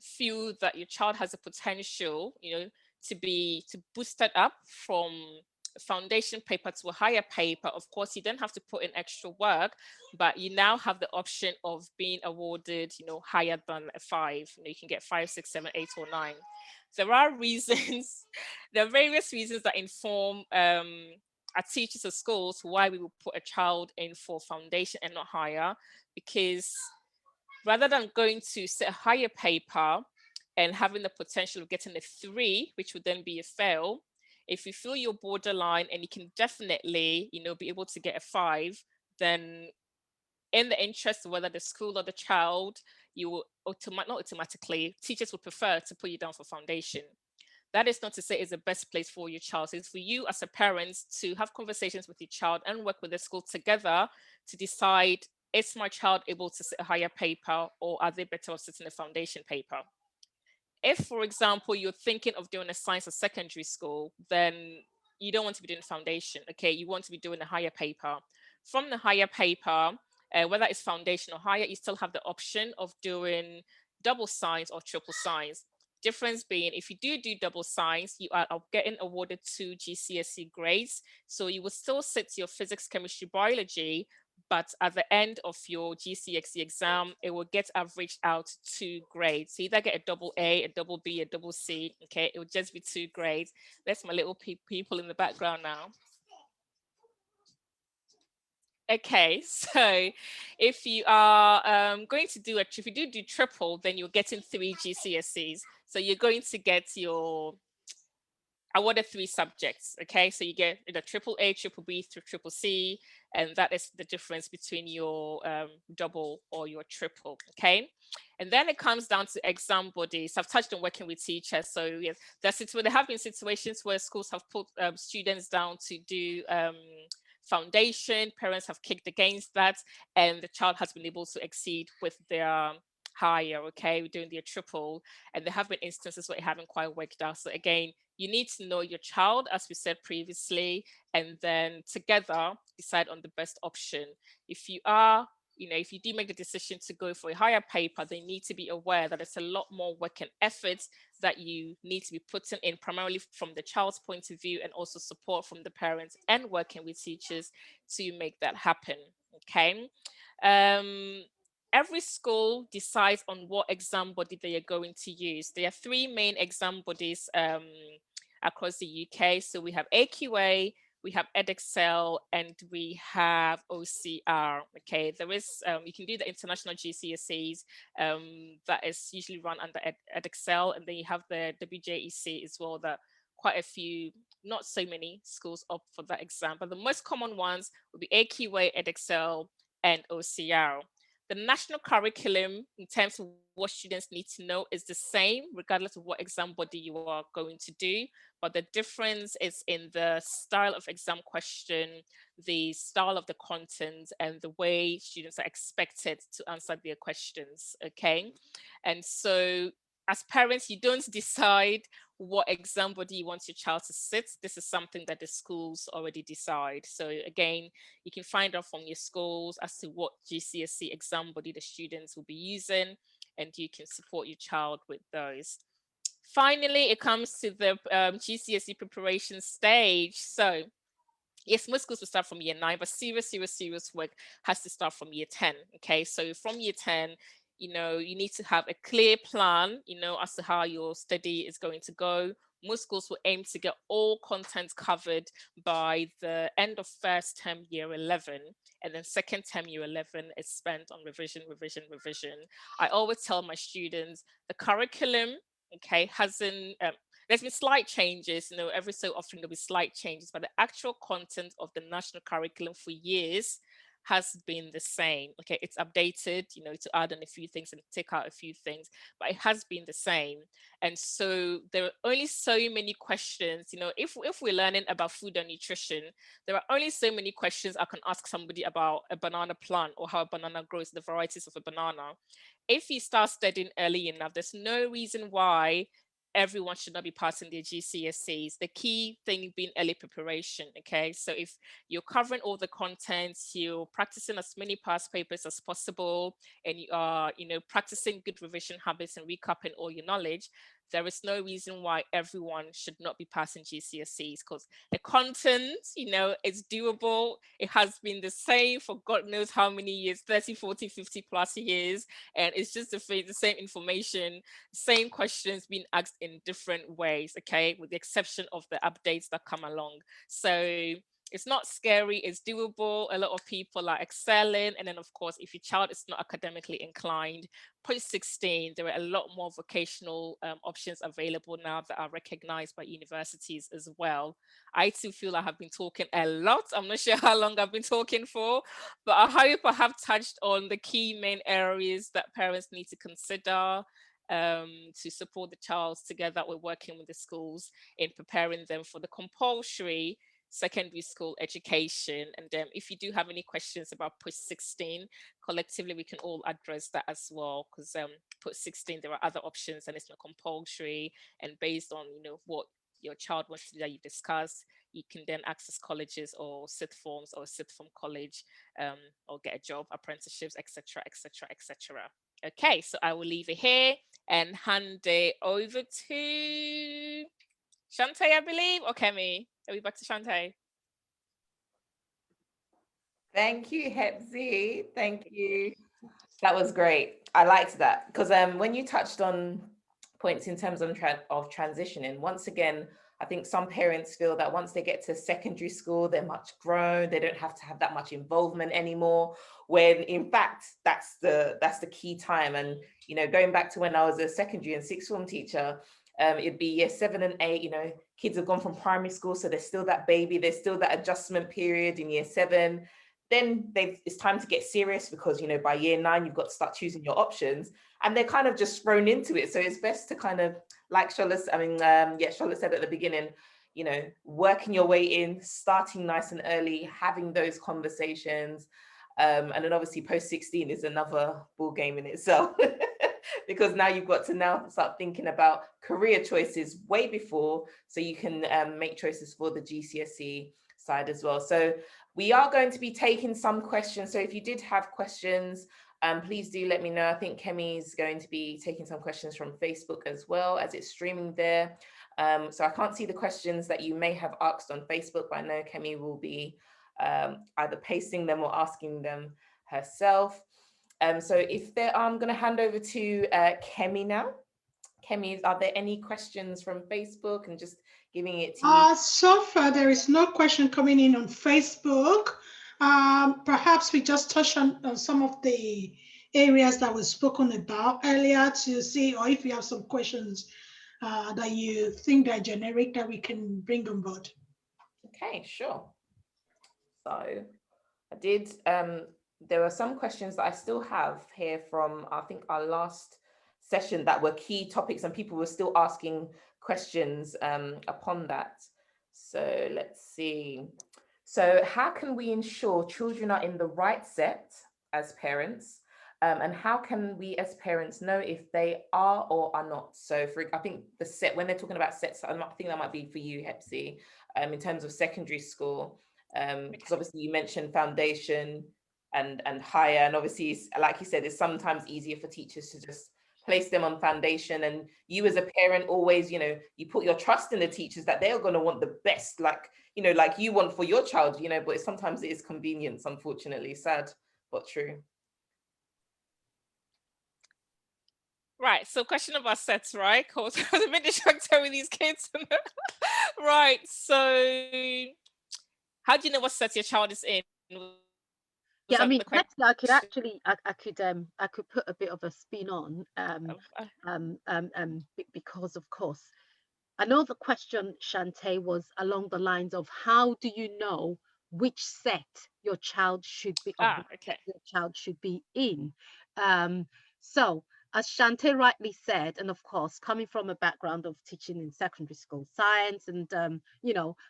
feel that your child has a potential, to boost it up from foundation paper to a higher paper, of course, you don't have to put in extra work, but you now have the option of being awarded, higher than a 5. You can get 5, 6, 7, 8, or 9. There are reasons, there are various reasons that inform our teachers of schools why we will put a child in for foundation and not higher, because rather than going to set a higher paper and having the potential of getting a 3, which would then be a fail, if you feel you're borderline and you can definitely, be able to get a 5, then in the interest of whether the school or the child, you will not automatically, teachers would prefer to put you down for foundation. That is not to say it's the best place for your child. It's for you as a parent to have conversations with your child and work with the school together to decide, is my child able to sit a higher paper, or are they better off sitting a foundation paper? If, for example, you're thinking of doing a science at secondary school, then you don't want to be doing foundation, okay? You want to be doing a higher paper. From the higher paper, whether it's foundation or higher, you still have the option of doing double science or triple science. Difference being, if you do double science, you are getting awarded 2 GCSE grades. So you will still sit your physics, chemistry, biology, but at the end of your GCSE exam, it will get averaged out 2 grades. So you either get a double A, a double B, a double C, okay? It will just be 2 grades. That's my little people in the background now. Okay, so if you are going to do if you do triple, then you're getting 3 GCSEs. So you're going to get your awarded 3 subjects. Okay, so you get triple A, triple B, through triple C, and that is the difference between your double or your triple. Okay, and then it comes down to exam bodies. I've touched on working with teachers. So yes, there have been situations where schools have put students down to do foundation. Parents have kicked against that, and the child has been able to exceed with their higher. Okay, we're doing their triple, and there have been instances where it haven't quite worked out. So again, you need to know your child, as we said previously, and then together decide on the best option. If you are, if you do make the decision to go for a higher paper, they need to be aware that it's a lot more work and effort that you need to be putting in, primarily from the child's point of view, and also support from the parents and working with teachers to make that happen. Okay. Every school decides on what exam body they are going to use. There are 3 main exam bodies across the UK. So we have AQA, we have Edexcel, and we have OCR. Okay, there is you can do the international GCSEs that is usually run under Edexcel, and then you have the WJEC as well, that quite a few, not so many schools opt for that exam, but the most common ones would be AQA, Edexcel, and OCR. The national curriculum, in terms of what students need to know, is the same regardless of what exam body you are going to do, but the difference is in the style of exam question, the style of the content, and the way students are expected to answer their questions. Okay, and so as parents, you don't decide what exam body you want your child to sit. This is something that the schools already decide. So again, you can find out from your schools as to what GCSE exam body the students will be using, and you can support your child with those. Finally, it comes to the GCSE preparation stage. So yes, most schools will start from year 9, but serious work has to start from year 10. Okay, so from year 10, you need to have a clear plan, as to how your study is going to go. Most schools will aim to get all content covered by the end of first term year 11, and then second term year 11 is spent on revision. I always tell my students the curriculum, okay, hasn't there's been slight changes, every so often there'll be slight changes, but the actual content of the national curriculum for years has been the same. Okay, it's updated, you know, to add in a few things and take out a few things, but it has been the same. And so there are only so many questions, you know, if we're learning about food and nutrition, there are only so many questions I can ask somebody about a banana plant or how a banana grows, the varieties of a banana. If you start studying early enough, there's no reason why everyone should not be passing their GCSEs. The key thing being early preparation. Okay, so if you're covering all the contents, you're practicing as many past papers as possible, and you are, you know, practicing good revision habits and recapping all your knowledge, there is no reason why everyone should not be passing GCSEs, because the content, you know, is doable. It has been the same for God knows how many years, 30, 40, 50 plus years. And it's just the same information, same questions being asked in different ways, okay, with the exception of the updates that come along. So it's not scary, it's doable. A lot of people are excelling. And then, of course, if your child is not academically inclined, post 16, there are a lot more vocational options available now that are recognized by universities as well. I too feel I have been talking a lot. I'm not sure how long I've been talking for, but I hope I have touched on the key main areas that parents need to consider to support the child. Together we're working with the schools in preparing them for the compulsory secondary school education. And if you do have any questions about post 16, collectively we can all address that as well, because post 16 there are other options and it's not compulsory, and based on, you know, what your child wants to do that you discuss, you can then access colleges or sit forms or sit from college, or get a job, apprenticeships, etc, etc, etc. Okay, so I will leave it here and hand it over to Shante, I believe, or Kemi. Are we back to Shante? Thank you, Hepzi. Thank you. That was great. I liked that because when you touched on points in terms of transitioning, once again, I think some parents feel that once they get to secondary school, they're much grown, they don't have to have that much involvement anymore, when in fact, that's the key time. And, you know, going back to when I was a secondary and sixth form teacher, it'd be year 7 and 8, you know, kids have gone from primary school, so there's still that baby, there's still that adjustment period in year 7. Then it's time to get serious because, you know, by year 9, you've got to start choosing your options, and they're kind of just thrown into it. So it's best to kind of, like Charlotte said at the beginning, you know, working your way in, starting nice and early, having those conversations. And then obviously post 16 is another ball game in itself because now you've got to now start thinking about career choices way before, so you can make choices for the GCSE side as well. So we are going to be taking some questions. So if you did have questions, please do let me know. I think Kemi is going to be taking some questions from Facebook as well, as it's streaming there. So I can't see the questions that you may have asked on Facebook, but I know Kemi will be either pasting them or asking them herself. So if there, I'm going to hand over to Kemi now. Kemi, are there any questions from Facebook? And just giving it to you. So far, there is no question coming in on Facebook. Perhaps we just touch on some of the areas that was spoken about earlier to see, or if you have some questions that you think are generic that we can bring on board. Okay, sure. So I did, there are some questions that I still have here from, I think, our last session that were key topics, and people were still asking questions upon that. So let's see. So how can we ensure children are in the right set as parents? And how can we as parents know if they are or are not? So I think the set, when they're talking about sets, I think that might be for you, Hepsi, in terms of secondary school, because obviously you mentioned foundation and higher, and obviously, like you said, it's sometimes easier for teachers to just place them on foundation, and you as a parent always, you know, you put your trust in the teachers that they're going to want the best, like, you know, like you want for your child, you know, but sometimes it is convenience, unfortunately. Sad but true. Right, so question about sets, right? Because I was a bit distracted with these kids. Right, so how do you know what set your child is in? Yeah, I mean, actually, I could put a bit of a spin on, because of course, I know the question, Shante, was along the lines of how do you know which set your child should be, or Ah, which okay. set your child should be in. So as Shante rightly said, and of course, coming from a background of teaching in secondary school science, and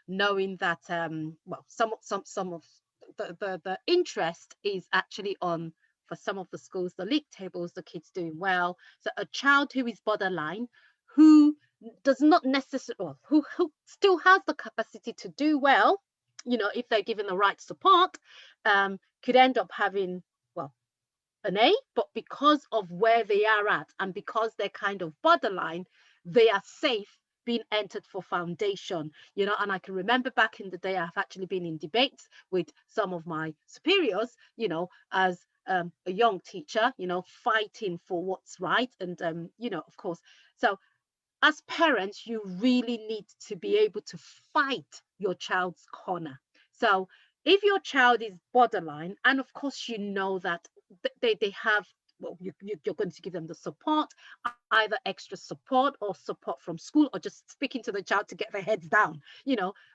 knowing that well, some of the interest is actually on, for some of the schools, the league tables, the kids doing well. So a child who is borderline, who does not necessarily, well, who still has the capacity to do well, if they're given the right support, could end up having, well, an A, but because of where they are at and because they're kind of borderline, they are safe being entered for foundation, and I can remember back in the day, I've actually been in debates with some of my superiors, as a young teacher, fighting for what's right. And, of course, so as parents, you really need to be able to fight your child's corner. So if your child is borderline, and of course, that they have, well, you're going to give them the support, either extra support or support from school, or just speaking to the child to get their heads down,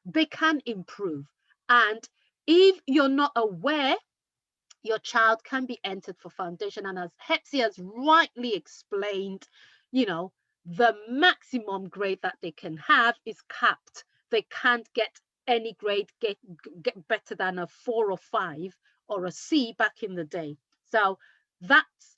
they can improve. And if you're not aware, your child can be entered for foundation. And as Hepsi has rightly explained, the maximum grade that they can have is capped. They can't get any grade get better than a 4 or 5 or a C back in the day. So that's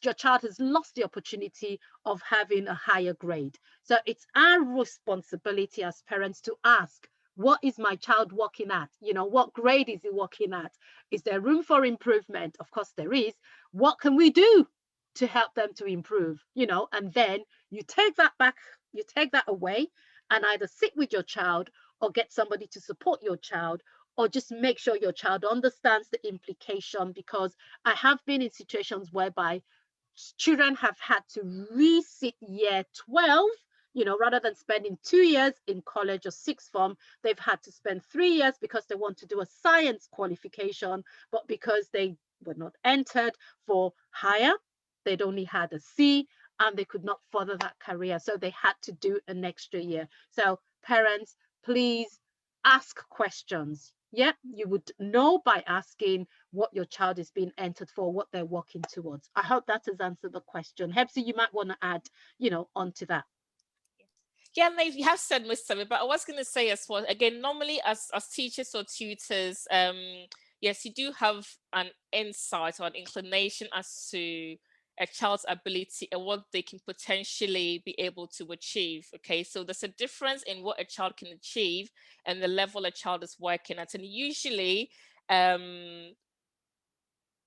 your child has lost the opportunity of having a higher grade. So it's our responsibility as parents to ask, what is my child working at? What grade is he working at? Is there room for improvement? Of course there is. What can we do to help them to improve? And then you take that back, you take that away, and either sit with your child or get somebody to support your child, or just make sure your child understands the implication. Because I have been in situations whereby children have had to resit year 12, rather than spending 2 years in college or sixth form, they've had to spend 3 years because they want to do a science qualification, but because they were not entered for higher, they'd only had a C, and they could not further that career. So they had to do an extra year. So parents, please ask questions. Yeah, you would know by asking what your child is being entered for, what they're working towards. I hope that has answered the question. Hepsi, you might want to add, onto that. Yeah, no, you have said most of it, but I was going to say as well, again, normally as teachers or tutors, yes, you do have an insight or an inclination as to a child's ability and what they can potentially be able to achieve. Okay, so there's a difference in what a child can achieve and the level a child is working at. And usually, a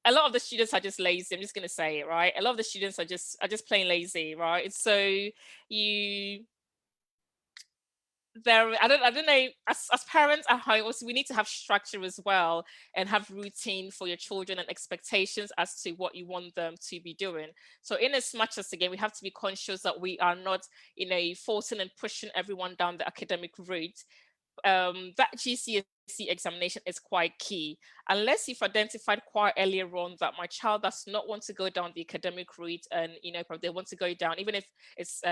lot of the students are just lazy. I'm just going to say it, right? A lot of the students are just plain lazy, right? So you I don't know, as parents at home also, we need to have structure as well, and have routine for your children and expectations as to what you want them to be doing. So in as much as, again, we have to be conscious that we are not forcing and pushing everyone down the academic route. That GCSE examination is quite key. Unless you've identified quite earlier on that my child does not want to go down the academic route, and they want to go down, even if it's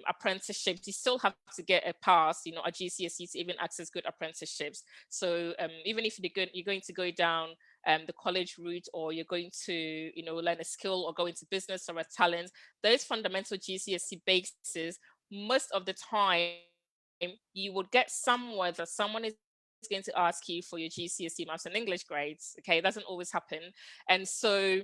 apprenticeships, you still have to get a pass, a GCSE to even access good apprenticeships. So even if you're going to go down the college route, or you're going to learn a skill or go into business or a talent, those fundamental GCSE bases, most of the time you would get somewhere that someone is going to ask you for your GCSE maths and English grades. Okay, it doesn't always happen. And so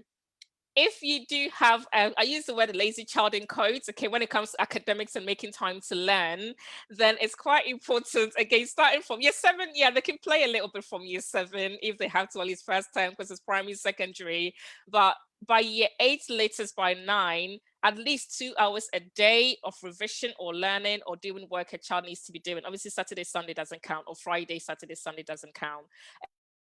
if you do have, I use the word lazy child in quotes, okay, when it comes to academics and making time to learn, then it's quite important, again, starting from year 7, yeah, they can play a little bit from year 7 if they have to, at least first term, because it's primary, secondary, but by year 8, latest by 9, at least 2 hours a day of revision or learning or doing work a child needs to be doing. Obviously, Saturday, Sunday doesn't count, or Friday, Saturday, Sunday doesn't count.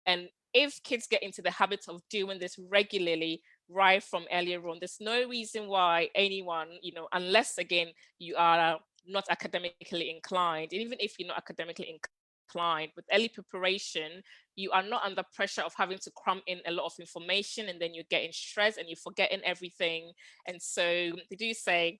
And if kids get into the habit of doing this regularly, right from earlier on, there's no reason why anyone, unless, again, you are not academically inclined, and even if you're not academically inclined, with early preparation, you are not under pressure of having to cram in a lot of information, and then you're getting stressed and you're forgetting everything. And so they do say,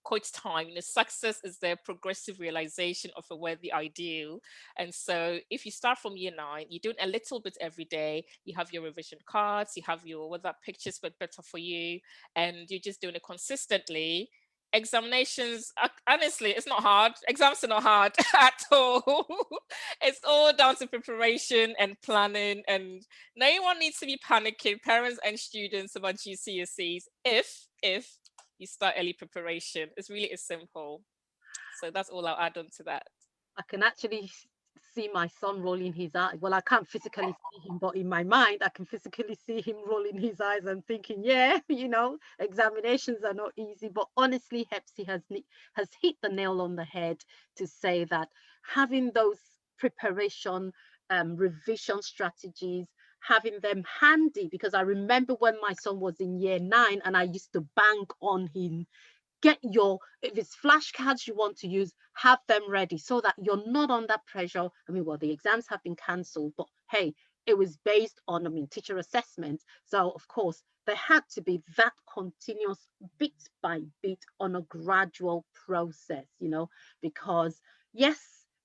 quotes time. Success is the progressive realization of a worthy ideal. And so if you start from year 9, you're doing a little bit every day, you have your revision cards, you have your whether pictures but better for you, and you're just doing it consistently. Examinations, honestly, it's not hard. Exams are not hard at all. It's all down to preparation and planning, and no one needs to be panicking, parents and students, about GCSEs if you start early preparation. It's really as simple. So that's all I'll add on to that. I can actually see my son rolling his eyes. Well, I can't physically see him, but in my mind, I can physically see him rolling his eyes and thinking, yeah, examinations are not easy. But honestly, Hepsi has hit the nail on the head to say that having those preparation, revision strategies, having them handy, because I remember when my son was in year 9 and I used to bang on him, if it's flashcards you want to use, have them ready so that you're not under pressure. I mean, well, the exams have been cancelled, but hey, it was based on, teacher assessment. So of course, there had to be that continuous bit by bit on a gradual process, because yes,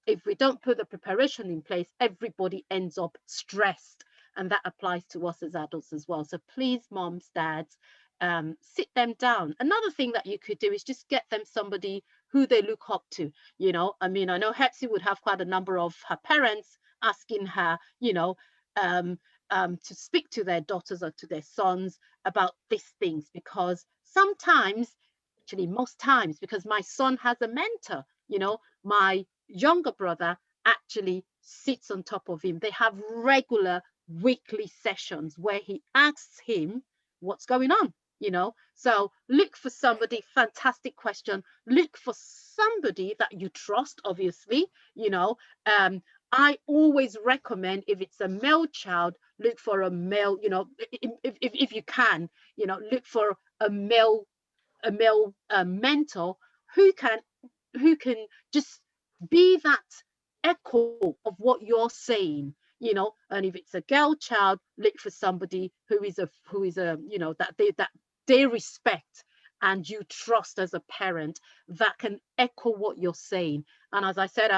if we don't put the preparation in place, everybody ends up stressed. And that applies to us as adults as well. So please, moms, dads, sit them down. Another thing that you could do is just get them somebody who they look up to. I know Hepsi would have quite a number of her parents asking her, to speak to their daughters or to their sons about these things, because sometimes, actually most times, because my son has a mentor, my younger brother actually sits on top of him. They have regular weekly sessions where he asks him what's going on, so look for somebody. Fantastic question. Look for somebody that you trust, obviously. I always recommend, if it's a male child, look for a male, if you can, look for a male mentor who can just be that echo of what you're saying, and if it's a girl child, look for somebody who is a that they respect and you trust as a parent, that can echo what you're saying. And as I've said,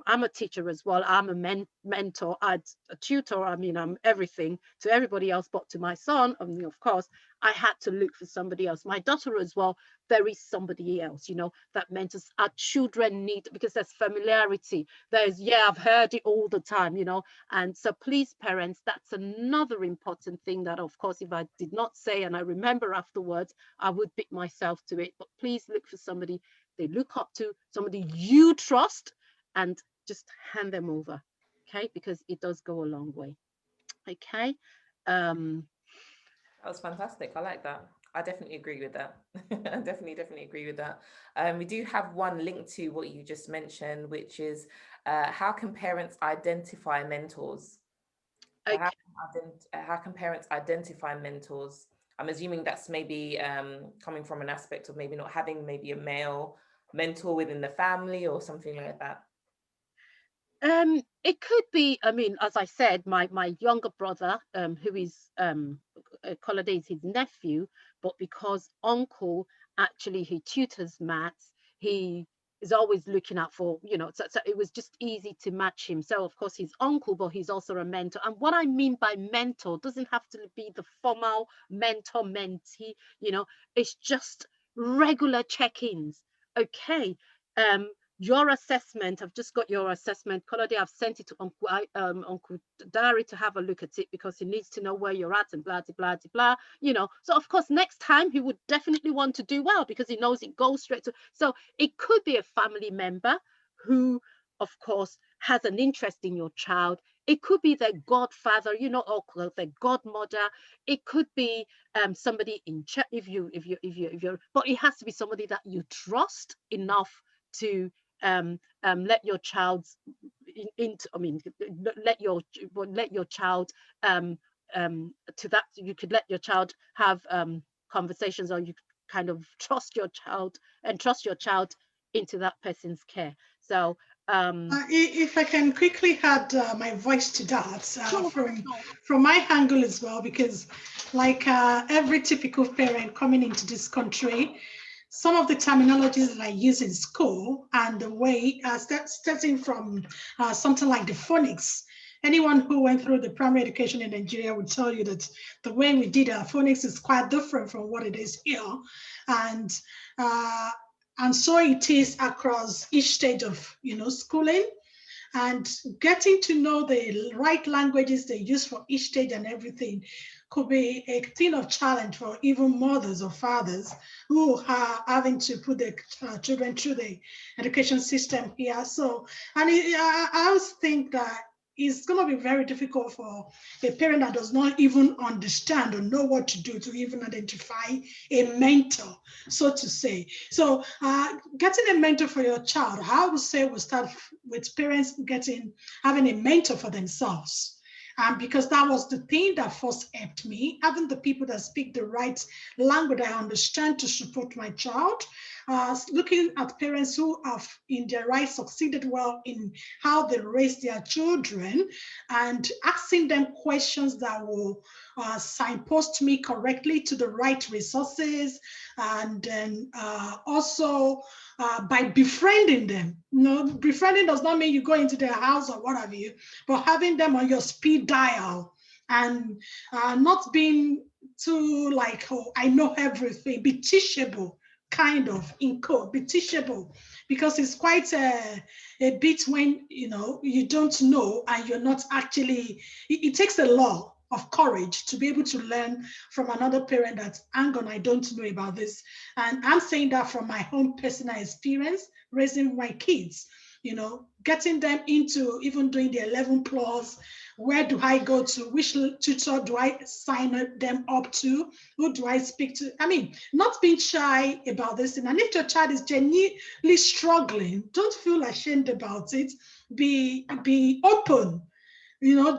I'm a teacher as well. I'm a mentor, I'm a tutor. I'm everything to everybody else, but to my son, of course, I had to look for somebody else. My daughter as well, there is somebody else, that mentors. Our children need, because there's familiarity. I've heard it all the time, and so please, parents, that's another important thing that, of course, if I did not say and I remember afterwards, I would beat myself to it. But please look for somebody they look up to, somebody you trust, and just hand them over, okay? Because it does go a long way, okay? That was fantastic. I like that. I definitely agree with that. I definitely agree with that. We do have one link to what you just mentioned, which is how can parents identify mentors? Okay. How can parents identify mentors? I'm assuming that's maybe coming from an aspect of maybe not having maybe a male mentor within the family or something like that. It could be, as I said, my younger brother, who is Colade is his nephew, but because uncle actually he tutors maths, he is always looking out for, so it was just easy to match him. So of course he's uncle, but he's also a mentor. And what I mean by mentor doesn't have to be the formal mentor mentee, it's just regular check-ins. Okay, your assessment, I've just got your assessment. Colade, I've sent it to Uncle Dari to have a look at it, because he needs to know where you're at and blah, blah, blah, blah, So of course, next time he would definitely want to do well, because he knows it goes straight to, so it could be a family member who, of course, has an interest in your child. It could be their godfather, or their godmother. It could be somebody in church, if you're, but it has to be somebody that you trust enough to let your child let your child to that, you could let your child have conversations, or you kind of trust your child into that person's care. So if I can quickly add my voice to that, from my angle as well, because like every typical parent coming into this country, some of the terminologies that I use in school and the way, starting from something like the phonics. Anyone who went through the primary education in Nigeria would tell you that the way we did our phonics is quite different from what it is here. And so it is across each stage of, schooling, and getting to know the right languages they use for each stage and everything could be a thing of challenge for even mothers or fathers who are having to put their children through the education system here. So, and I always think that it's going to be very difficult for a parent that does not even understand or know what to do to even identify a mentor, so to say. So getting a mentor for your child, I would say we'll start with parents having a mentor for themselves. Because that was the thing that first helped me, having the people that speak the right language I understand to support my child. Looking at parents who have in their right succeeded well in how they raise their children, and asking them questions that will signpost me correctly to the right resources, and then also by befriending them. Befriending does not mean you go into their house or what have you, but having them on your speed dial, and not being too like, oh, I know everything. Be teachable, kind of, in code, be teachable, because it's quite a bit when you don't know and you're not actually. It takes a lot of courage to be able to learn from another parent that, hang on, I don't know about this. And I'm saying that from my own personal experience raising my kids, getting them into even doing the 11 plus. Where do I go to? Which tutor do I sign them up to? Who do I speak to? I mean, not being shy about this. And if your child is genuinely struggling, don't feel ashamed about it. Be open,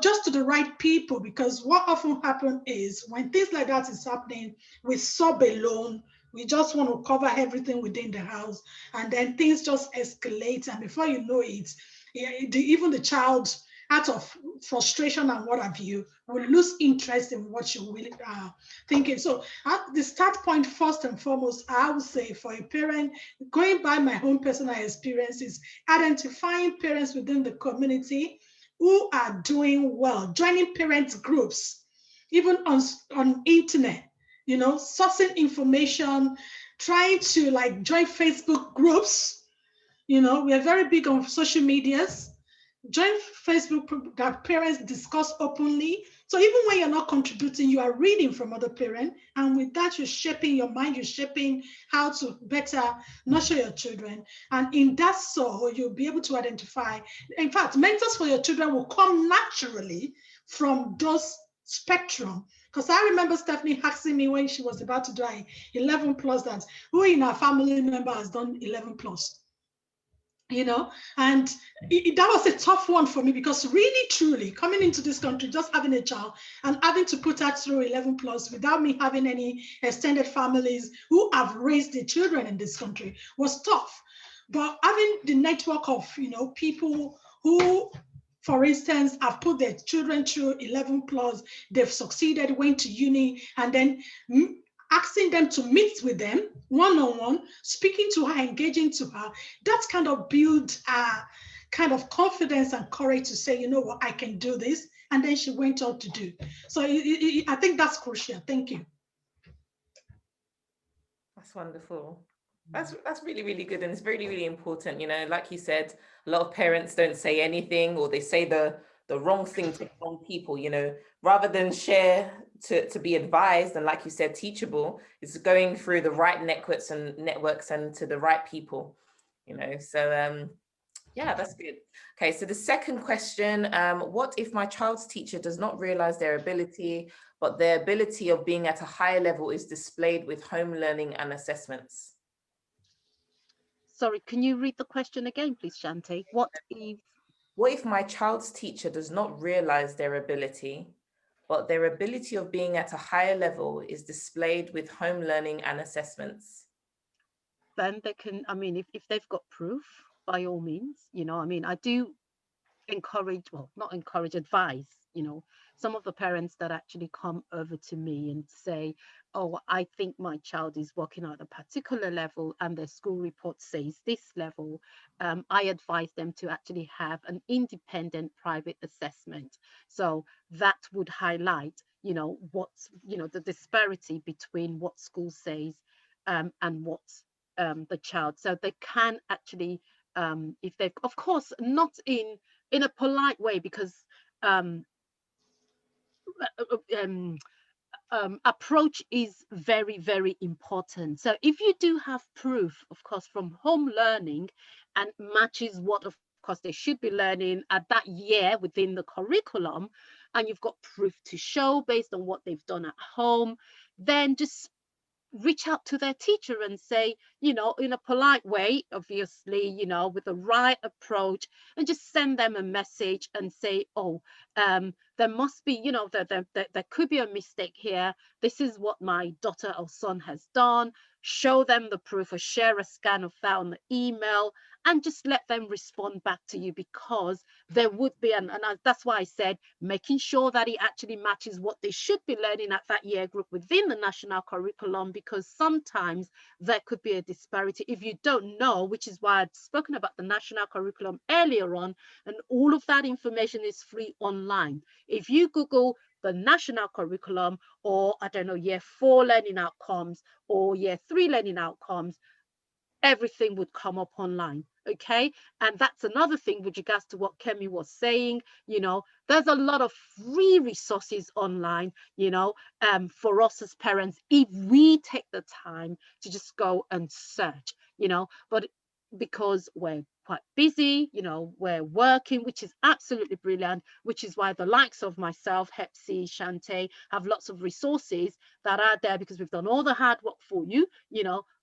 just to the right people, because what often happens is when things like that is happening, we sob alone. We just want to cover everything within the house, and then things just escalate. And before you know it, even the child, out of frustration and what have you, will lose interest in what you really are thinking. So at the start point, first and foremost, I would say for a parent, going by my own personal experiences, identifying parents within the community who are doing well, joining parents groups, even on internet, sourcing information, trying to like join Facebook groups. We are very big on social medias. Join Facebook that parents discuss openly. So even when you're not contributing, you are reading from other parents. And with that, you're shaping your mind, you're shaping how to better nurture your children. And in that so, you'll be able to identify. In fact, mentors for your children will come naturally from those spectrum. Because I remember Stephanie asking me when she was about to do 11 plus, that who in our family member has done 11 plus. And that was a tough one for me, because really, truly, coming into this country, just having a child and having to put her through 11 plus without me having any extended families who have raised the children in this country was tough. But having the network of, people who, for instance, have put their children through 11 plus, they've succeeded, went to uni, and then asking them to meet with them one-on-one, speaking to her, engaging to her, that kind of build kind of confidence and courage to say, you know what, I can do this. And then she went on to do. So I think that's crucial. Thank you. That's wonderful. That's really, really good. And it's really, really important. Like you said, a lot of parents don't say anything, or they say the wrong thing to the wrong people, rather than share to be advised. And like you said, teachable, is going through the right networks and to the right people, so yeah, that's good. Okay, so the second question, what if my child's teacher does not realize their ability, but their ability of being at a higher level is displayed with home learning and assessments? Sorry, can you read the question again, please, Shanti? What if my child's teacher does not realize their ability, but their ability of being at a higher level is displayed with home learning and assessments? Then they can, if they've got proof, by all means, I do encourage, well, not encourage, advise, some of the parents that actually come over to me and say, oh, I think my child is working at a particular level and the school report says this level, I advise them to actually have an independent private assessment. So that would highlight, what's, the disparity between what school says and what the child. So they can actually, if they, of course, not in a polite way, because um, approach is very, very important. So if you do have proof, of course, from home learning and matches what, of course, they should be learning at that year within the curriculum, and you've got proof to show based on what they've done at home, then just reach out to their teacher and say, in a polite way, obviously, with the right approach, and just send them a message and say, oh, there must be, there could be a mistake here. This is what my daughter or son has done. Show them the proof or share a scan of that on the email, and just let them respond back to you, because there would be, that's why I said making sure that it actually matches what they should be learning at that year group within the national curriculum, because sometimes there could be a disparity if you don't know, which is why I'd spoken about the national curriculum earlier on, and all of that information is free online. If you Google the national curriculum, or I don't know, year 4 learning outcomes or year 3 learning outcomes, everything would come up online. Okay, and that's another thing with regards to what Kemi was saying. There's a lot of free resources online, for us as parents, if we take the time to just go and search, but because we're quite busy, we're working, which is absolutely brilliant, which is why the likes of myself, Hepsi, Shante, have lots of resources that are there, because we've done all the hard work for you,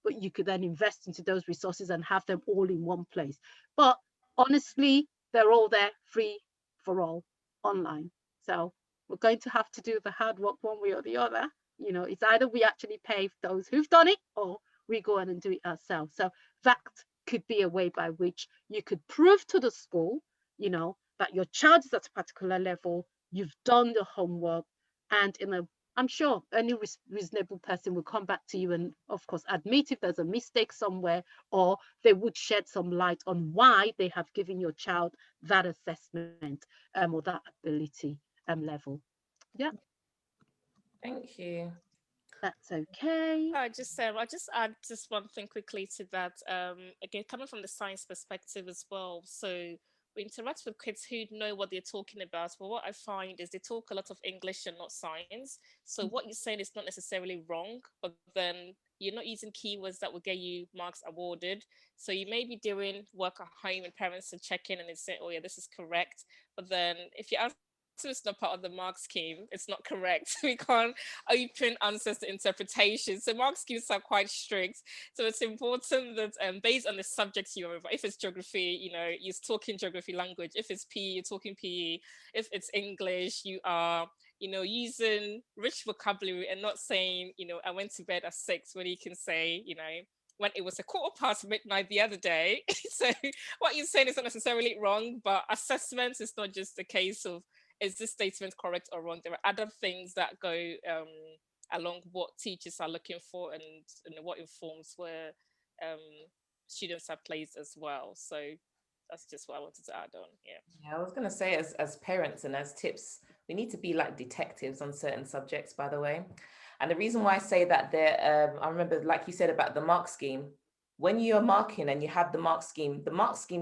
but you could then invest into those resources and have them all in one place. But honestly, they're all there, free for all, online. So we're going to have to do the hard work one way or the other. It's either we actually pay those who've done it, or we go in and do it ourselves. So that could be a way by which you could prove to the school, that your child is at a particular level, you've done the homework, and I'm sure any reasonable person will come back to you and, of course, admit if there's a mistake somewhere, or they would shed some light on why they have given your child that assessment or that ability level. Yeah. Thank you. That's okay. I just add just one thing quickly to that. Again, coming from the science perspective as well. So we interact with kids who know what they're talking about. But what I find is they talk a lot of English and not science. So what you're saying is not necessarily wrong, but then you're not using keywords that will get you marks awarded. So you may be doing work at home and parents are checking and they say, oh yeah, this is correct. But then if you answer it's not part of the mark scheme, it's not correct. We can't open answers to interpretation. So mark schemes are quite strict. So it's important that based on the subjects you're over, if it's geography, you're talking geography language. If it's PE, you're talking PE. If it's English, you are, using rich vocabulary and not saying, I went to bed at 6, when you can say, when it was midnight the other day. So what you're saying is not necessarily wrong, but assessments is not just a case of, is this statement correct or wrong? There are other things that go along what teachers are looking for and what informs where students are placed as well. So that's just what I wanted to add on. Yeah, I was going to say, as parents and as tips, we need to be like detectives on certain subjects, by the way. And the reason why I say that I remember, like you said about the mark scheme, when you're marking and you have the mark scheme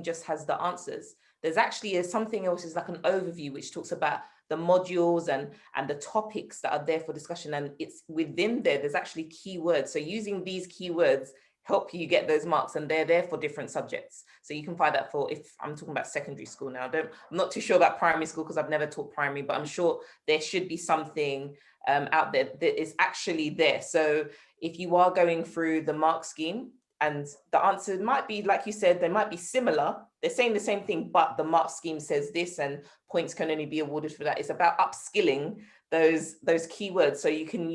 just has the answers. There's actually something else, is like an overview, which talks about the modules and the topics that are there for discussion. And it's within there's actually keywords. So using these keywords help you get those marks, and they're there for different subjects. So you can find that for, if I'm talking about secondary school now, I'm not too sure about primary school because I've never taught primary, but I'm sure there should be something out there that is actually there. So if you are going through the mark scheme, and the answer might be, like you said, they might be similar. They're saying the same thing, but the mark scheme says this and points can only be awarded for that. It's about upskilling those keywords. So you can,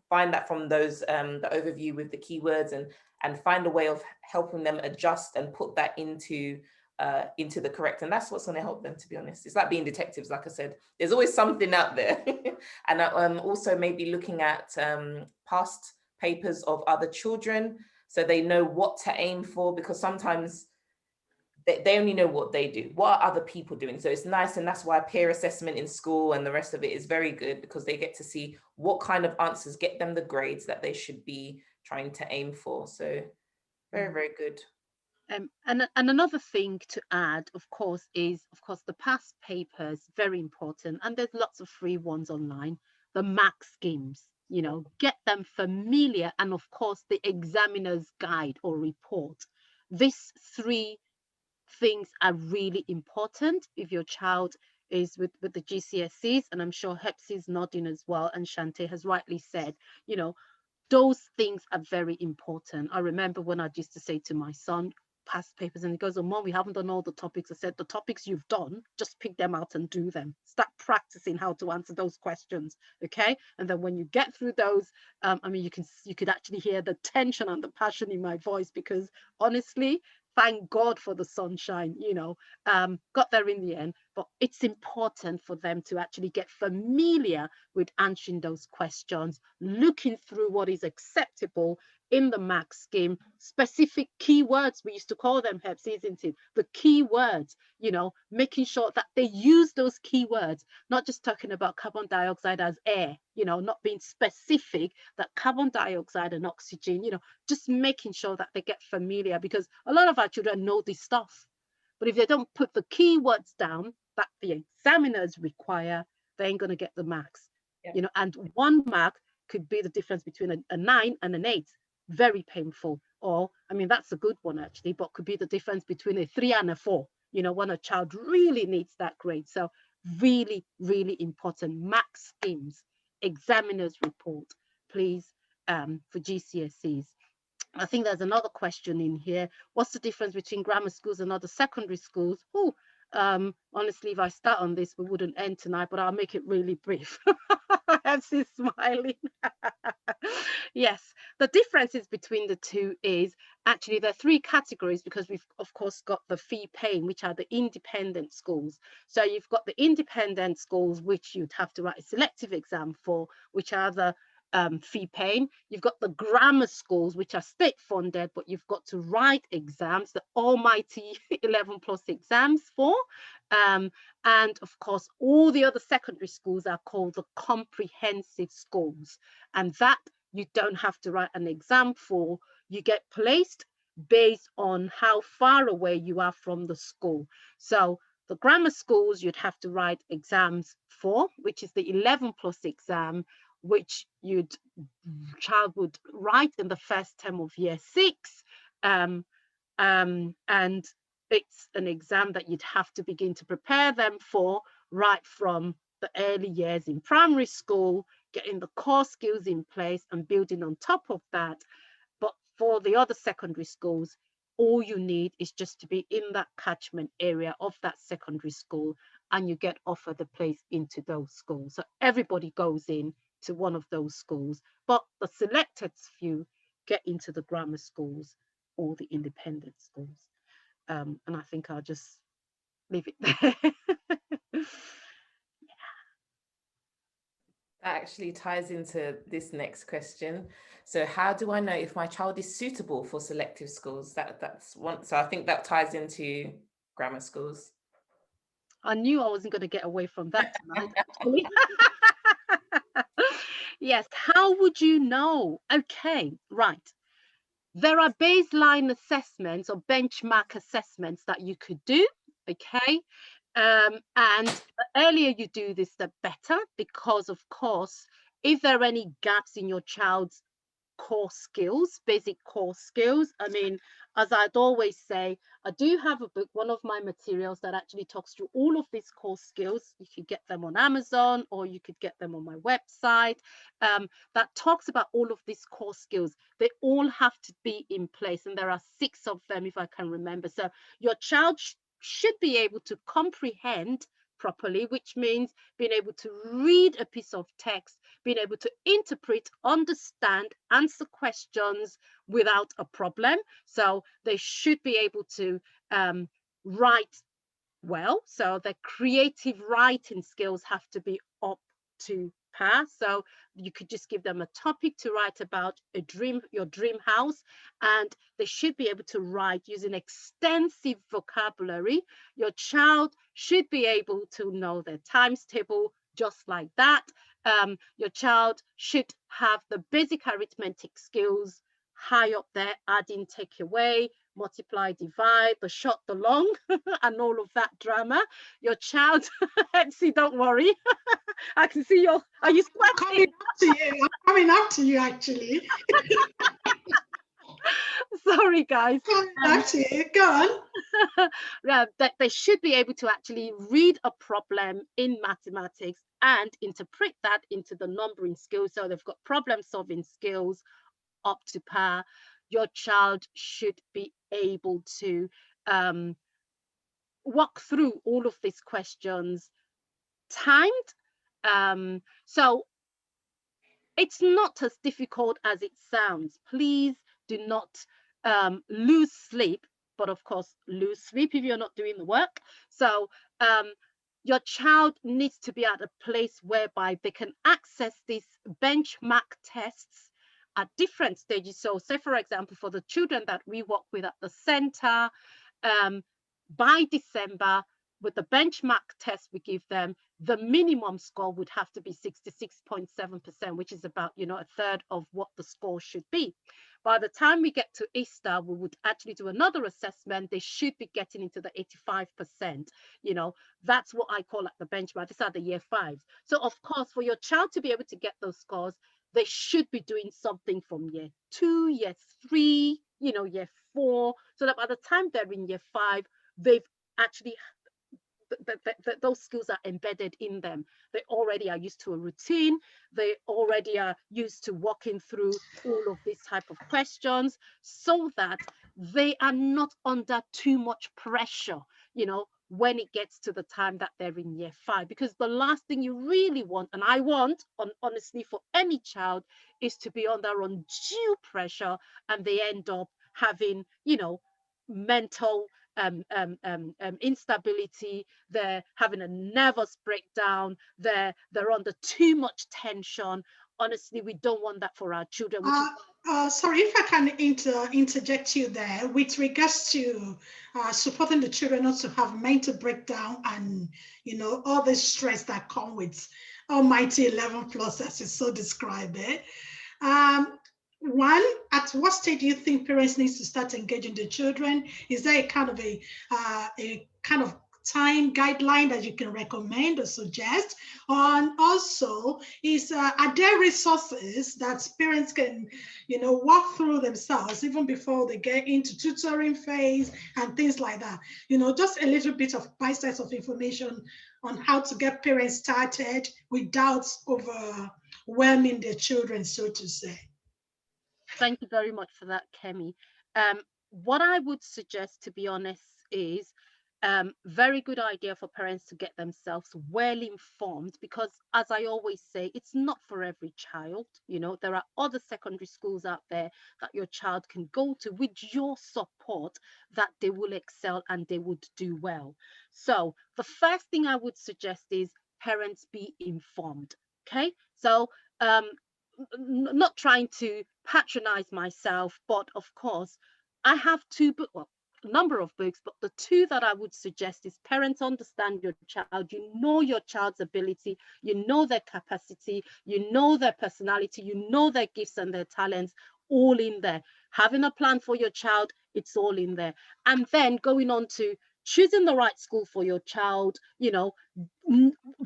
find that from those, the overview with the keywords, and find a way of helping them adjust and put that into the correct. And that's what's going to help them, to be honest. It's like being detectives, like I said, there's always something out there. And also maybe looking at past papers of other children, so they know what to aim for, because sometimes they only know what they do. What are other people doing? So it's nice, and that's why peer assessment in school and the rest of it is very good, because they get to see what kind of answers get them the grades that they should be trying to aim for. So very, very good. And another thing to add, of course, is, of course, the past papers, very important. And there's lots of free ones online. The MAC schemes, you know, get them familiar. And of course, the examiner's guide or report. These three things are really important if your child is with the GCSEs. And I'm sure Hepsi's nodding as well. And Shante has rightly said, you know, those things are very important. I remember when I used to say to my son, past papers, and he goes, oh, Mom, we haven't done all the topics. I said, the topics you've done, just pick them out and do them. Start practicing how to answer those questions, okay? And then when you get through those, I mean, you could actually hear the tension and the passion in my voice, because honestly, thank God for the sunshine, you know, got there in the end. But it's important for them to actually get familiar with answering those questions, looking through what is acceptable in the MAC scheme, specific keywords, we used to call them, Hepsi, isn't it? The keywords, you know, making sure that they use those keywords, not just talking about carbon dioxide as air, you know, not being specific that carbon dioxide and oxygen, you know, just making sure that they get familiar, because a lot of our children know this stuff. But if they don't put the keywords down that the examiners require, they ain't going to get the marks. Yeah. You know, and 1 mark could be the difference between a 9 and an 8. Very painful. Or, I mean, that's a good one actually, but could be the difference between a 3 and a 4, you know, when a child really needs that grade. So really, really important. MAC schemes, examiners report, please, for GCSEs. I think there's another question in here. What's the difference between grammar schools and other secondary schools? Oh, honestly, if I start on this, we wouldn't end tonight, but I'll make it really brief. She's smiling. Yes, the differences between the two is actually there are 3 categories, because we've of course got the fee paying, which are the independent schools. So you've got the independent schools, which you'd have to write a selective exam for, which are the fee paying. You've got the grammar schools, which are state funded, but you've got to write exams, the almighty 11+ exams for. And of course, all the other secondary schools are called the comprehensive schools, and that you don't have to write an exam for. You get placed based on how far away you are from the school. So the grammar schools, you'd have to write exams for, which is the 11+ exam, which child would write in the first term of year 6. And it's an exam that you'd have to begin to prepare them for right from the early years in primary school, getting the core skills in place and building on top of that. But for the other secondary schools, all you need is just to be in that catchment area of that secondary school, and you get offered a place into those schools. So everybody goes in to one of those schools, but the selected few get into the grammar schools or the independent schools. And I think I'll just leave it there. That actually ties into this next question. So how do I know if my child is suitable for selective schools? That's one. So I think that ties into grammar schools. I knew I wasn't going to get away from that tonight, actually. Yes, how would you know? Okay, right. There are baseline assessments or benchmark assessments that you could do, okay? And the earlier you do this, the better, because of course, if there are any gaps in your child's core skills, basic core skills, I mean, as I'd always say, I do have a book, one of my materials that actually talks through all of these core skills. You could get them on Amazon, or you could get them on my website, that talks about all of these core skills. They all have to be in place, and there are 6 of them, if I can remember. So your child should be able to comprehend properly, which means being able to read a piece of text, being able to interpret, understand, answer questions without a problem. So they should be able to write well. So their creative writing skills have to be up to par. So you could just give them a topic to write about, your dream house, and they should be able to write using extensive vocabulary. Your child should be able to know their times table just like that. Your child should have the basic arithmetic skills high up there, adding, take away, multiply, divide, the short, the long, and all of that drama. Your child, see, don't worry. I can see are you Coming sweating? up to you. I'm coming up to you, actually. Sorry, guys. Coming up to you. Go on. That they should be able to actually read a problem in mathematics and interpret that into the numbering skills. So they've got problem solving skills up to par. Your child should be able to walk through all of these questions timed. So it's not as difficult as it sounds. Please do not lose sleep, but of course, lose sleep if you're not doing the work. So your child needs to be at a place whereby they can access these benchmark tests at different stages. So say, for example, for the children that we work with at the center, by December, with the benchmark test we give them, the minimum score would have to be 66.7%, which is about, a third of what the score should be. By the time we get to Easter, we would actually do another assessment. They should be getting into the 85%. That's what I call at the benchmark. These are the year fives. So of course, for your child to be able to get those scores, they should be doing something from year 2, year 3, year 4, so that by the time they're in year 5, they've actually those skills are embedded in them. They already are used to a routine. They already are used to walking through all of these type of questions, so that they are not under too much pressure, when it gets to the time that they're in year 5. Because the last thing you really want, and I want, honestly, for any child, is to be under undue pressure and they end up having, mental instability. They're having a nervous breakdown. They're under too much tension. Honestly, we don't want that for our children. Sorry, if I can interject you there with regards to supporting the children not to have mental breakdown and all the stress that come with almighty 11 plus, as you so described it. One, at what stage do you think parents need to start engaging the children? Is there a kind of time guideline that you can recommend or suggest? And also, are there resources that parents can, walk through themselves even before they get into tutoring phase and things like that? Just a little bit of bite-size of information on how to get parents started without overwhelming their children, so to say. Thank you very much for that, Kemi. What I would suggest, to be honest, is very good idea for parents to get themselves well informed, because as I always say, it's not for every child. There are other secondary schools out there that your child can go to with your support, that they will excel and they would do well. So the first thing I would suggest is parents be informed. Okay, so not trying to patronize myself, but of course I have two books, well, a number of books, but the two that I would suggest is Parents Understand Your Child. You know your child's ability, you know their capacity, you know their personality, you know their gifts and their talents, all in there. Having a plan for your child, it's all in there. And then going on to choosing the right school for your child,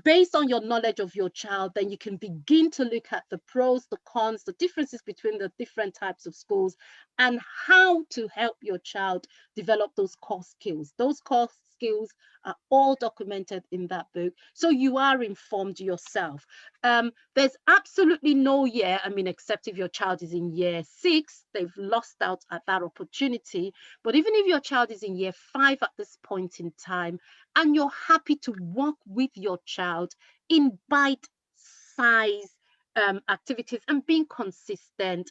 based on your knowledge of your child, then you can begin to look at the pros, the cons, the differences between the different types of schools, and how to help your child develop those core skills. Those core skills are all documented in that book, so you are informed yourself. There's absolutely no year, except if your child is in year 6, they've lost out at that opportunity. But even if your child is in year 5 at this point in time, and you're happy to work with your child in bite-size activities and being consistent,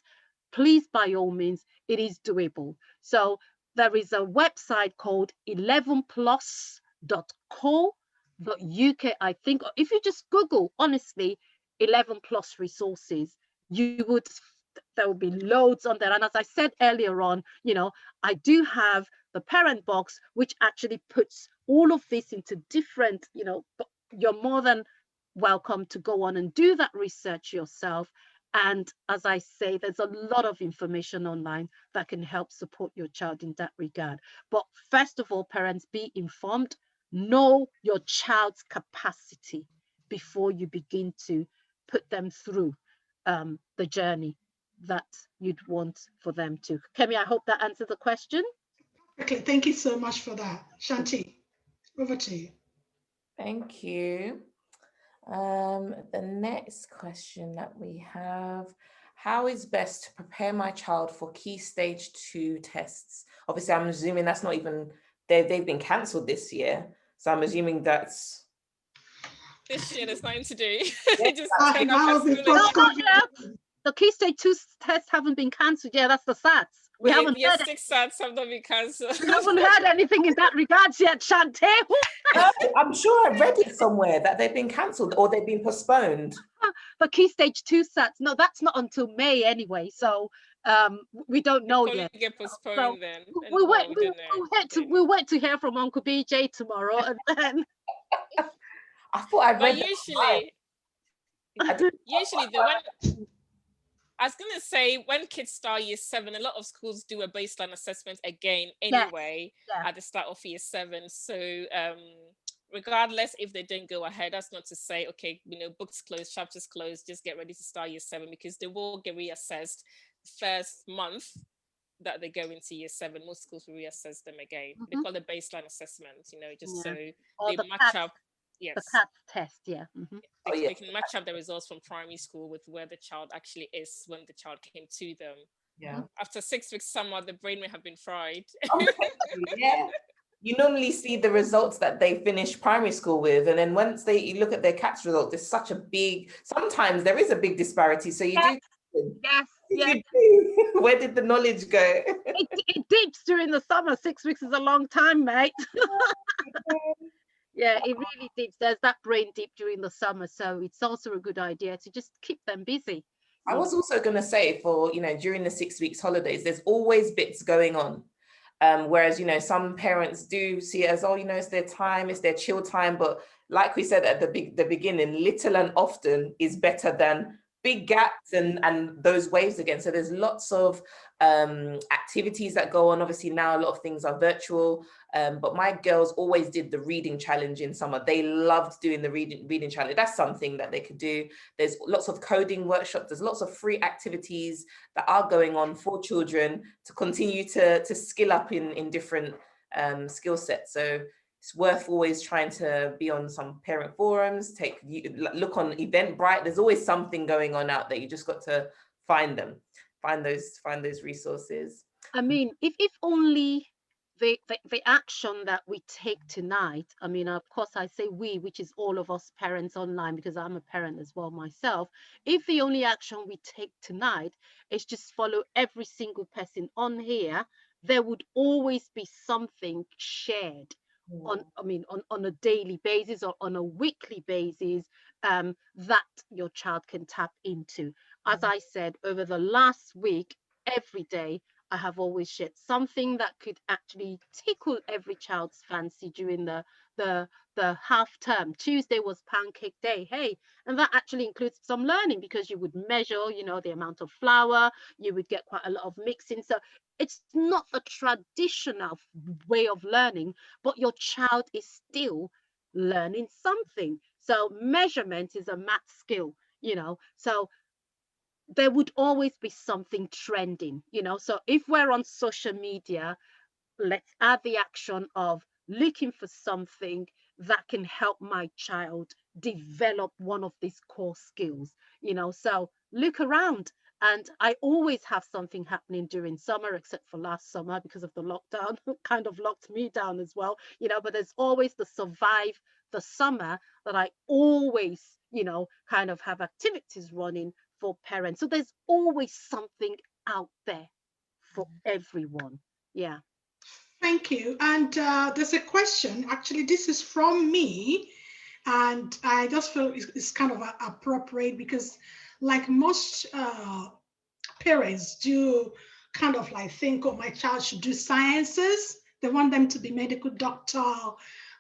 please, by all means, it is doable. So there is a website called 11plus.co.uk, I think. If you just Google, honestly, 11 plus resources. There will be loads on there. And as I said earlier on, you know, I do have the parent box, which actually puts all of this into different, you know, you're more than welcome to go on and do that research yourself. And as I say, there's a lot of information online that can help support your child in that regard. But first of all, parents, be informed, know your child's capacity before you begin to put them through the journey that you'd want for them to. Kemi, I hope that answers the question. Okay, thank you so much for that. Shanti, over to you. Thank you. The next question that we have, how is best to prepare my child for Key Stage 2 tests? Obviously, I'm assuming that's not even, they've been cancelled this year. So I'm assuming that's... This year there's nothing to do. Yeah, Just that turn up was at the school first again. The Key Stage 2 tests haven't been cancelled. Yeah, that's the SATs. We haven't Year heard 6 SATs have not been cancelled. We haven't heard anything in that regards yet, Shantae. I'm sure I read it somewhere that they've been cancelled or they've been postponed. But Key Stage 2 SATs, no, that's not until May anyway. So we don't know Probably yet. get postponed So then. We'll Well, we don't know. we'll wait to hear from Uncle BJ tomorrow. And then I thought I read But that usually, online. usually I was gonna say when kids start year 7, a lot of schools do a baseline assessment again anyway at the start of year 7. So regardless if they don't go ahead, that's not to say, okay, you know, books closed, chapters closed, just get ready to start year 7, because they will get reassessed first month that they go into year 7. Most schools will reassess them again. They call it baseline assessment, you know, just so they match up. Yes. The CAT test, yeah. They can match up the results from primary school with where the child actually is when the child came to them. Yeah. After 6 weeks, somewhat the brain may have been fried. Yeah. You normally see the results that they finish primary school with, and then once you look at their CATS result, there's such a big, sometimes there is a big disparity. So you do. Yes. You do. Where did the knowledge go? It dips during the summer. 6 weeks is a long time, mate. Yeah, it really dips. There's that brain dip during the summer. So it's also a good idea to just keep them busy. I was also going to say, for, you know, during the 6 weeks holidays, there's always bits going on. Whereas, you know, some parents do see it as, oh, you know, it's their time, it's their chill time. But like we said at the beginning, little and often is better than big gaps and those waves again. So there's lots of activities that go on. Obviously now a lot of things are virtual, but my girls always did the reading challenge in summer. They loved doing the reading challenge. That's something that they could do. There's lots of coding workshops. There's lots of free activities that are going on for children to continue to skill up in different skill sets. So it's worth always trying to be on some parent forums, look on Eventbrite. There's always something going on out there. You just got to find them, find those resources. I mean, if only the action that we take tonight, I mean, of course I say we, which is all of us parents online, because I'm a parent as well myself. If the only action we take tonight is just follow every single person on here, there would always be something shared on a daily basis or on a weekly basis that your child can tap into. As I said, over the last week, every day, I have always shared something that could actually tickle every child's fancy during the half term. Tuesday was pancake day. Hey, and that actually includes some learning, because you would measure, you know, the amount of flour, you would get quite a lot of mixing. So it's not a traditional way of learning, but your child is still learning something. So measurement is a math skill, you know, so there would always be something trending, you know. So if we're on social media, let's add the action of looking for something that can help my child develop one of these core skills, you know. So look around. And I always have something happening during summer, except for last summer because of the lockdown, kind of locked me down as well, you know. But there's always the survive the summer that I always, you know, kind of have activities running for parents. So there's always something out there for everyone. Yeah. Thank you. And there's a question, actually, this is from me. And I just feel it's kind of appropriate because like most parents do kind of like think, oh, my child should do sciences. They want them to be medical doctor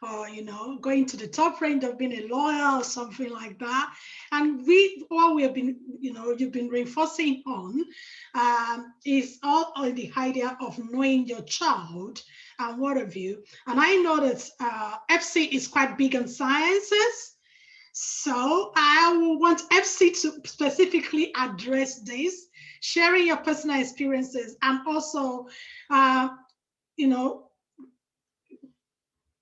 or, going to the top range of being a lawyer or something like that. And what we have been, you've been reinforcing on is all on the idea of knowing your child and what have you. And I know that FC is quite big on sciences. So I will want FC to specifically address this, sharing your personal experiences and also, you know,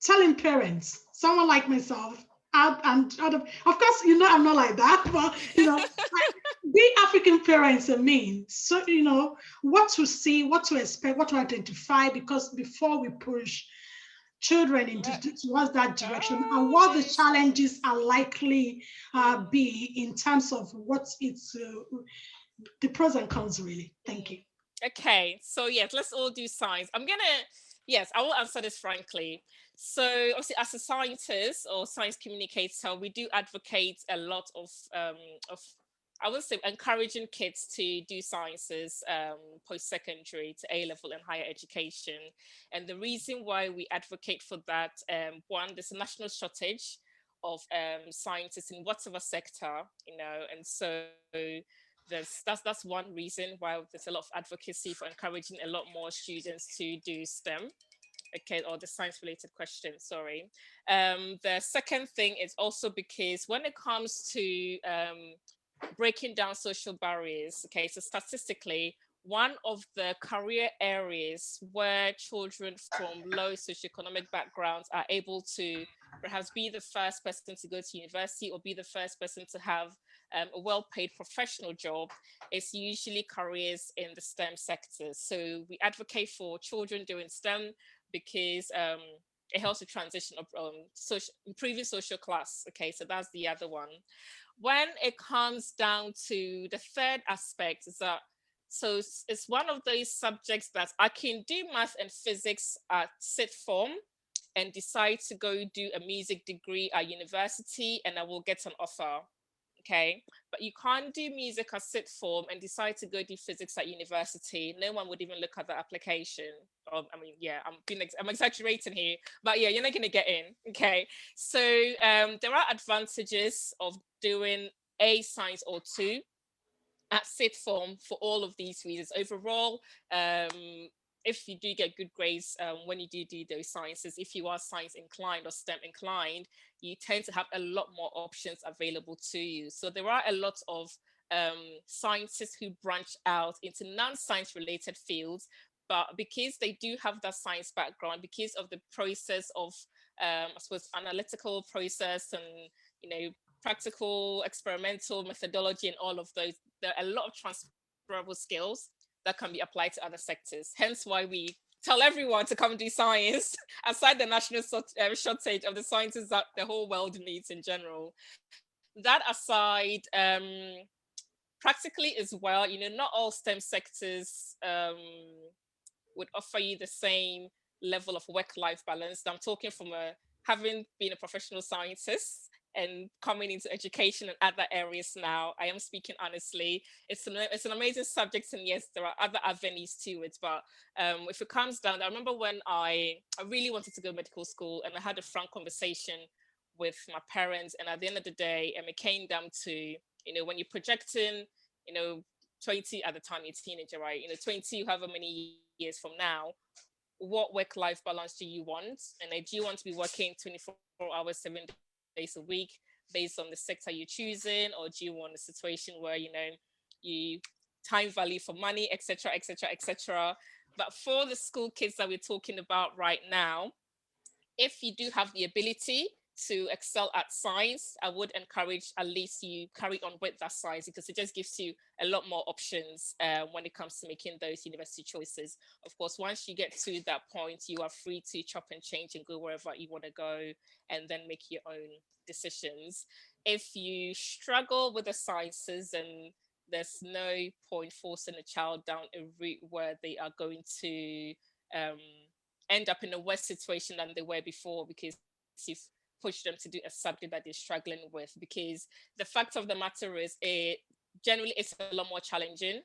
telling parents, someone like myself, of course, I'm not like that, but, the African parents are mean. So, what to see, what to expect, what to identify, because before we push children towards that direction and what the challenges are likely be in terms of what it's the pros and cons really. Thank you. Okay, so yes, let's all do science. Yes, I will answer this frankly. So obviously as a scientist or science communicator, we do advocate a lot of I would say encouraging kids to do sciences post-secondary to A-level and higher education. And the reason why we advocate for that, one, there's a national shortage of scientists in whatever sector, and so that's one reason why there's a lot of advocacy for encouraging a lot more students to do STEM. Okay, or the science related question, sorry. The second thing is also because when it comes to breaking down social barriers, okay, so statistically, one of the career areas where children from low socioeconomic backgrounds are able to perhaps be the first person to go to university or be the first person to have a well-paid professional job is usually careers in the STEM sectors. So we advocate for children doing STEM because it helps to transition of improving social class. Okay, so that's the other one. When it comes down to the third aspect is that, so it's one of those subjects that I can do math and physics at sixth form and decide to go do a music degree at university and I will get an offer. Okay, but you can't do music at sixth form and decide to go do physics at university. No one would even look at the application. I'm exaggerating here, but yeah, you're not going to get in. Okay, so there are advantages of doing a science or two at sixth form for all of these reasons. Overall, if you do get good grades when you do those sciences, if you are science inclined or STEM inclined, you tend to have a lot more options available to you. So there are a lot of scientists who branch out into non-science related fields, but because they do have that science background, because of the process of, I suppose, analytical process and, practical, experimental methodology and all of those, there are a lot of transferable skills that can be applied to other sectors. Hence why we tell everyone to come do science, aside the national shortage of the sciences that the whole world needs in general. That aside, practically as well, not all STEM sectors would offer you the same level of work-life balance. I'm talking from having been a professional scientist and coming into education and other areas now. I am speaking honestly. It's an amazing subject, and yes, there are other avenues to it. But if it comes down, I remember when I really wanted to go to medical school, and I had a frank conversation with my parents. And at the end of the day, it came down to, when you're projecting, 20 at the time, you're a teenager, right? 20, however many years from now, what work-life balance do you want? And do you want to be working 24 hours, 7 days a week based on the sector you're choosing? Or do you want a situation where, you time value for money, etc., etc., etc. But for the school kids that we're talking about right now, if you do have the ability to excel at science, I would encourage at least you carry on with that science, because it just gives you a lot more options when it comes to making those university choices. Of course, once you get to that point, you are free to chop and change and go wherever you want to go and then make your own decisions. If you struggle with the sciences, and there's no point forcing a child down a route where they are going to end up in a worse situation than they were before, because you've push them to do a subject that they're struggling with, because the fact of the matter is it generally it's a lot more challenging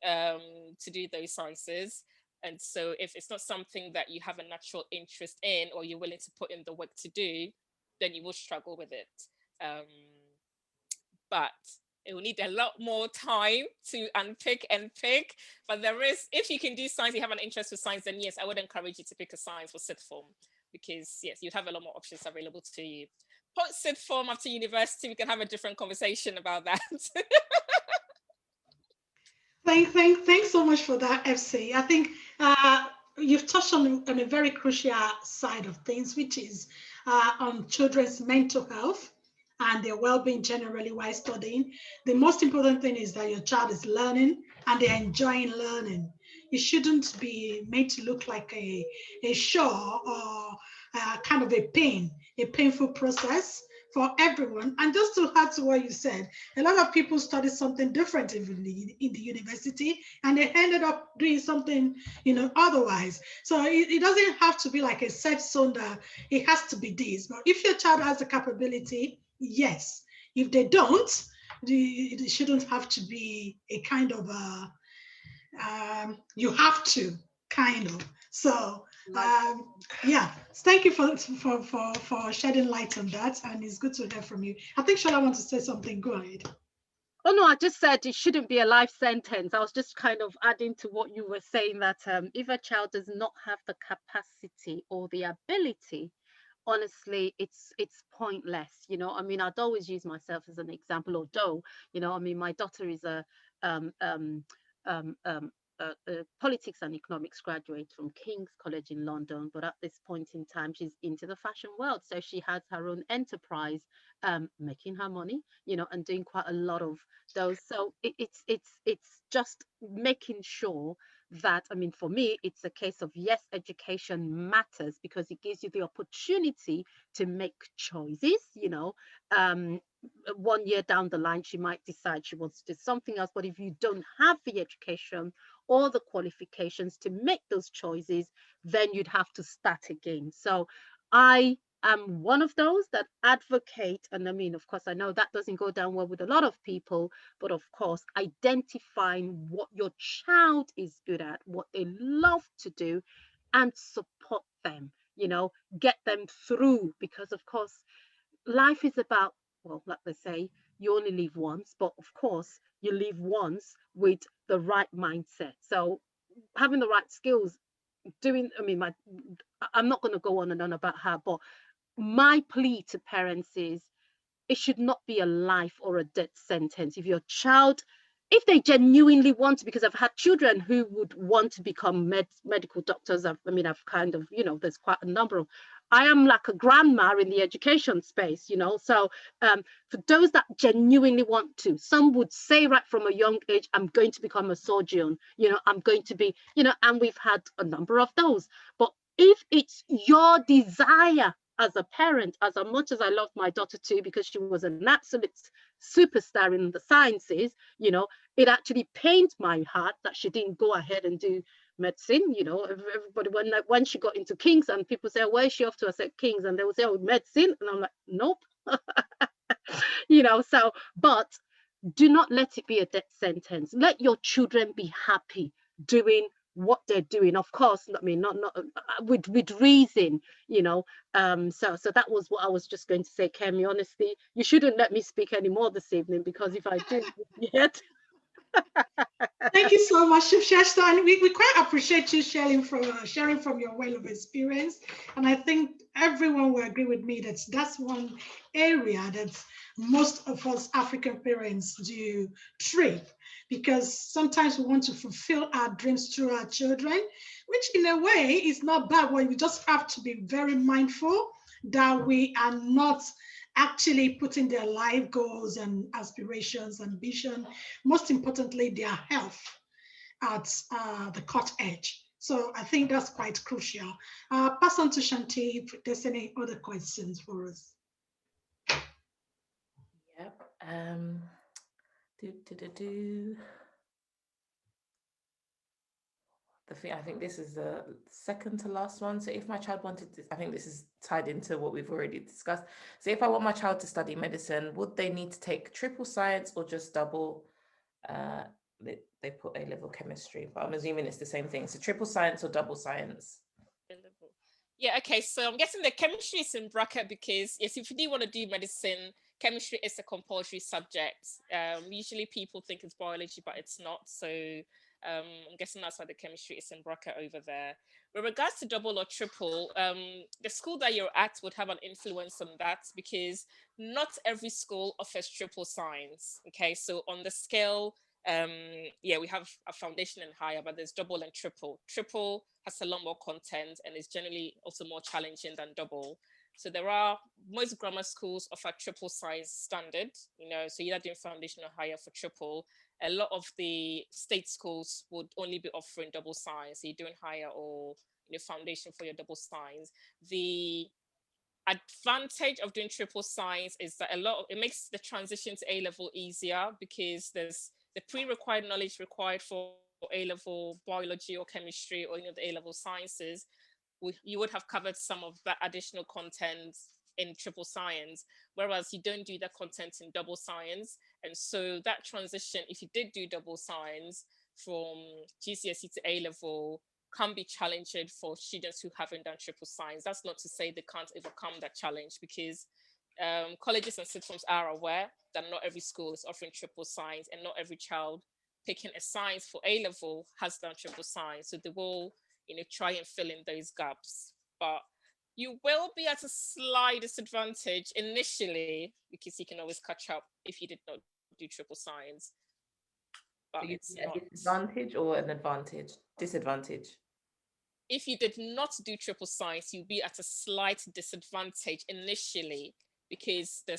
to do those sciences. And so if it's not something that you have a natural interest in or you're willing to put in the work to do, then you will struggle with it. But it will need a lot more time to unpick and pick. But there is, if you can do science, you have an interest for science, then yes, I would encourage you to pick a science for sixth form, because yes, you'd have a lot more options available to you. Post sixth form after university, we can have a different conversation about that. Thanks so much for that, FC. I think you've touched on a very crucial side of things, which is on children's mental health and their well-being generally while studying. The most important thing is that your child is learning and they're enjoying learning. It shouldn't be made to look like a chore or kind of a painful process for everyone. And just to add to what you said, a lot of people studied something different in the university, and they ended up doing something, otherwise. So it doesn't have to be like a set zone that it has to be this. But if your child has the capability, yes. If they don't, it shouldn't have to be a kind of you have to kind of. So yeah, thank you for shedding light on that, and it's good to hear from you. I think Shola wants to say something. Go ahead. Oh no, I just said it shouldn't be a life sentence. I was just kind of adding to what you were saying, that if a child does not have the capacity or the ability, honestly, it's pointless. I mean, I'd always use myself as an example, although, I mean, my daughter is a politics and economics graduate from King's College in London, but at this point in time, she's into the fashion world. So she has her own enterprise, making her money, and doing quite a lot of those. So it's just making sure that, I mean, for me, it's a case of, yes, education matters because it gives you the opportunity to make choices. 1 year down the line, she might decide she wants to do something else. But if you don't have the education or the qualifications to make those choices, then you'd have to start again. So I am one of those that advocate, and I mean, of course, I know that doesn't go down well with a lot of people, but of course, identifying what your child is good at, what they love to do, and support them, get them through, because of course, life is about, well, like they say, you only live once, but of course, you live once with the right mindset. So having the right skills, I'm not going to go on and on about her, but my plea to parents is it should not be a life or a death sentence. If they genuinely want to, because I've had children who would want to become medical doctors. I've kind of, there's quite a number of, I am like a grandma in the education space, so for those that genuinely want to, some would say right from a young age, I'm going to become a surgeon, I'm going to be, and we've had a number of those. But if it's your desire as a parent, as much as I love my daughter too, because she was an absolute superstar in the sciences, it actually pains my heart that she didn't go ahead and do medicine. Everybody, when she got into King's, and people say, where is she off to? I said King's, and they would say, oh, medicine, and I'm like, nope. So, but do not let it be a death sentence. Let your children be happy doing what they're doing. Of course, I mean, not with reason, so that was what I was just going to say, Kemi. Honestly, you shouldn't let me speak anymore this evening, because if I do, yet. Thank you so much, Chief Shasta. And we quite appreciate you sharing from your well of experience. And I think everyone will agree with me that that's one area that most of us African parents do trip, because sometimes we want to fulfill our dreams through our children, which in a way is not bad. Well, we just have to be very mindful that we are not actually putting their life goals and aspirations and vision, most importantly, their health at the cut edge. So I think that's quite crucial. Pass on to Shanti if there's any other questions for us. Yep. I think this is the second to last one. So if my child wanted to, I think this is tied into what we've already discussed. So if I want my child to study medicine, would they need to take triple science or just double? They put A-level chemistry, but I'm assuming it's the same thing. So triple science or double science? Yeah, okay. So I'm guessing the chemistry is in bracket because yes, if you do want to do medicine, chemistry is a compulsory subject. Usually people think it's biology, but it's not. So I'm guessing that's why the chemistry is in bracket over there. With regards to double or triple, the school that you're at would have an influence on that because not every school offers triple science. Okay, so on the scale, yeah, we have a foundation and higher, but there's double and triple. Triple has a lot more content and is generally also more challenging than double. So most grammar schools offer triple science standard, so you're doing foundation or higher for triple. A lot of the state schools would only be offering double science. So you're doing higher or foundation for your double science. The advantage of doing triple science is that it makes the transition to A-level easier because there's the pre-required knowledge required for A-level biology or chemistry or the A-level sciences. You would have covered some of that additional content in triple science, whereas you don't do that content in double science. And so that transition, if you did do double science from GCSE to A-level, can be challenging for students who haven't done triple science. That's not to say they can't overcome that challenge because colleges and sixth forms are aware that not every school is offering triple science and not every child picking a science for A-level has done triple science. So they will try and fill in those gaps. But you will be at a slight disadvantage initially because you can always catch up if you did not do triple science. But So it's a not. disadvantage or an advantage? Disadvantage. If you did not do triple science, you'll be at a slight disadvantage initially because the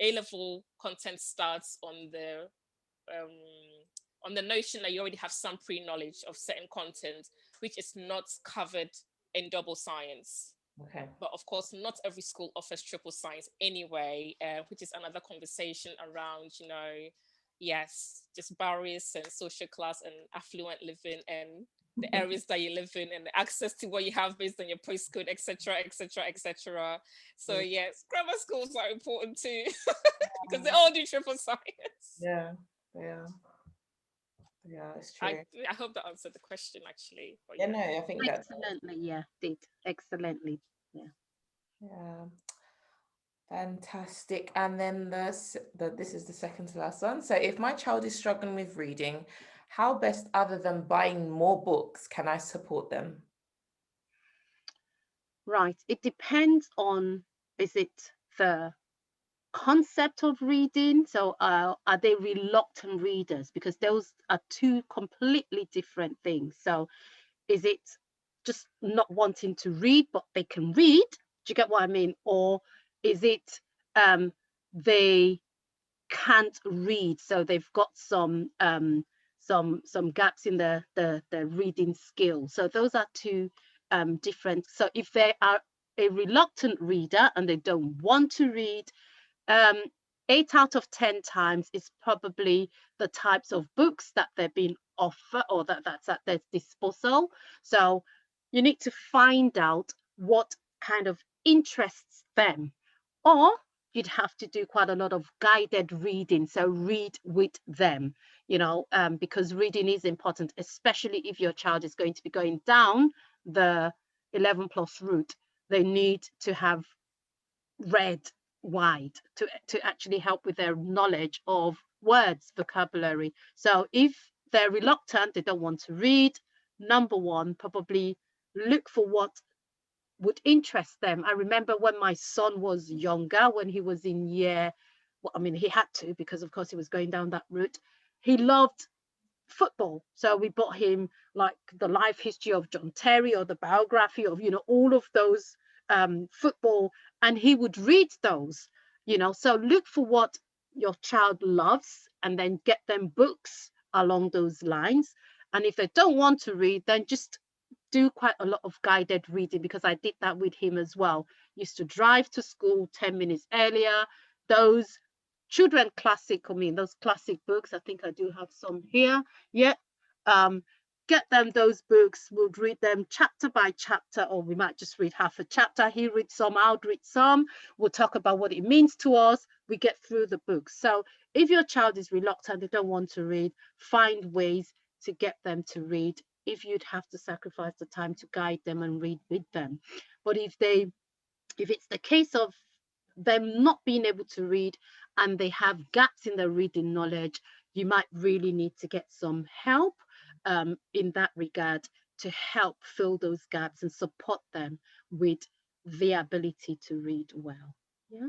A-level content starts on the notion that you already have some pre-knowledge of certain content, which is not covered in double science. Okay. But of course, not every school offers triple science anyway, which is another conversation around, yes, just barriers and social class and affluent living and the areas that you live in and the access to what you have based on your postcode, etc., etc., etc. So yes, grammar schools are important too because they all do triple science. Yeah, it's true. I hope that answered the question actually. But no, I think that excellently, yeah, did excellently, yeah. Yeah, fantastic. And then this is the second to last one. So if my child is struggling with reading, how best other than buying more books can I support them? Right, it depends on, is it the concept of reading? So are they reluctant readers? Because those are two completely different things. So is it just not wanting to read, but they can read? Do you get what I mean? Or is it they can't read, so they've got some gaps in the reading skill? So those are two different. So if they are a reluctant reader and they don't want to read, 8 out of 10 times is probably the types of books that they're being offered or that's at their disposal. So you need to find out what kind of interests them, or you'd have to do quite a lot of guided reading. So read with them, because reading is important, especially if your child is going to be going down the 11+ route. They need to have read wide to actually help with their knowledge of words, vocabulary. So if they're reluctant, they don't want to read, number one, probably look for what would interest them. I remember when my son was younger, when he was in he had to, because of course he was going down that route. He loved football, so we bought him like the life history of John Terry or the biography of all of those football, and he would read those. So look for what your child loves and then get them books along those lines. And if they don't want to read, then just do quite a lot of guided reading, because I did that with him as well. Used to drive to school 10 minutes earlier. Those children classic, those classic books, I think I do have some here. Yeah. get them those books. We'll read them chapter by chapter, or we might just read half a chapter. He reads some, I'll read some. We'll talk about what it means to us. We get through the book. So if your child is reluctant, they don't want to read, find ways to get them to read. If you'd have to sacrifice the time to guide them and read with them. But if it's the case of them not being able to read and they have gaps in their reading knowledge, you might really need to get some help in that regard to help fill those gaps and support them with the ability to read well. Yeah.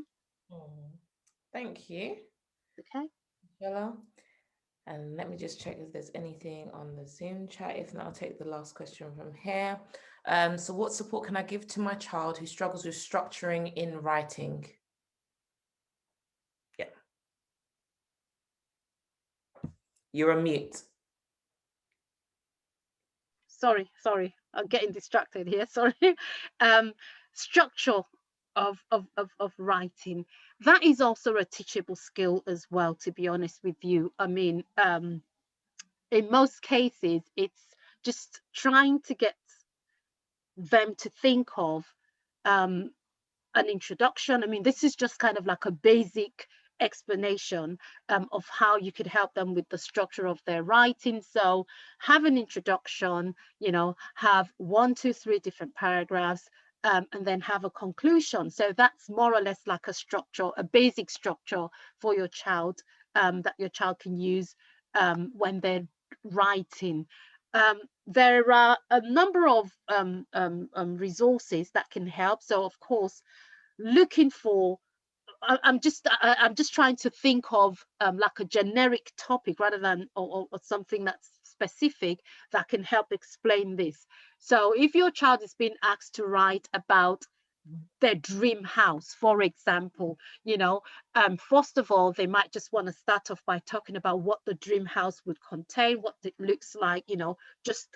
Thank you. Okay. Hello. And let me just check if there's anything on the Zoom chat. If not, I'll take the last question from here. So what support can I give to my child who struggles with structuring in writing? Yeah. You're on mute. Sorry, I'm getting distracted here. Sorry. Structure of writing, that is also a teachable skill as well, to be honest with you. I mean, in most cases, it's just trying to get them to think of an introduction. I mean, this is just kind of like a basic explanation of how you could help them with the structure of their writing. So have an introduction, you know, have 1, 2, 3 different paragraphs, and then have a conclusion. So that's more or less like a structure, a basic structure for your child, that your child can use when they're writing. There are a number of resources that can help. So of course, looking for, I'm just trying to think of like a generic topic rather than or something that's specific that can help explain this. So if your child is being asked to write about their dream house, for example, you know, first of all, they might just want to start off by talking about what the dream house would contain, what it looks like, you know, just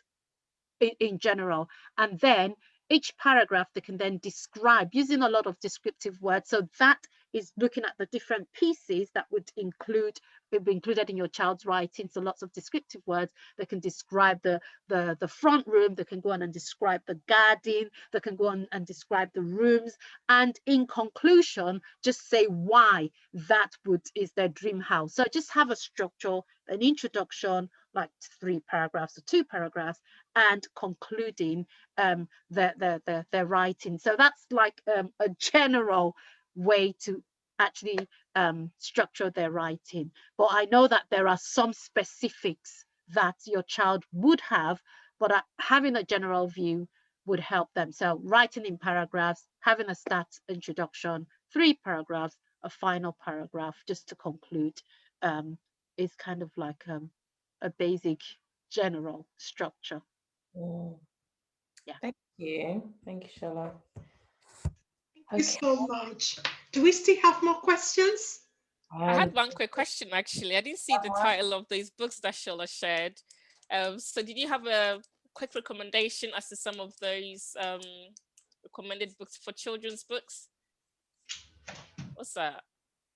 in general. And then each paragraph they can then describe using a lot of descriptive words. So that is looking at the different pieces that would be included in your child's writing. So lots of descriptive words. They can describe the front room, they can go on and describe the garden, they can go on and describe the rooms, and in conclusion just say why that is their dream house. So just have a structure, an introduction, like 3 paragraphs or 2 paragraphs, and concluding their writing. So that's like a general way to actually structure their writing. But I know that there are some specifics that your child would have, but having a general view would help them. So writing in paragraphs, having a start introduction, 3 paragraphs, a final paragraph just to conclude, is kind of like a basic general structure. Yeah. Thank you, Shola. Thank you so much. Do we still have more questions? I had one quick question, actually. I didn't see the title of these books that Shola shared. So did you have a quick recommendation as to some of those recommended books for children's books? What's that?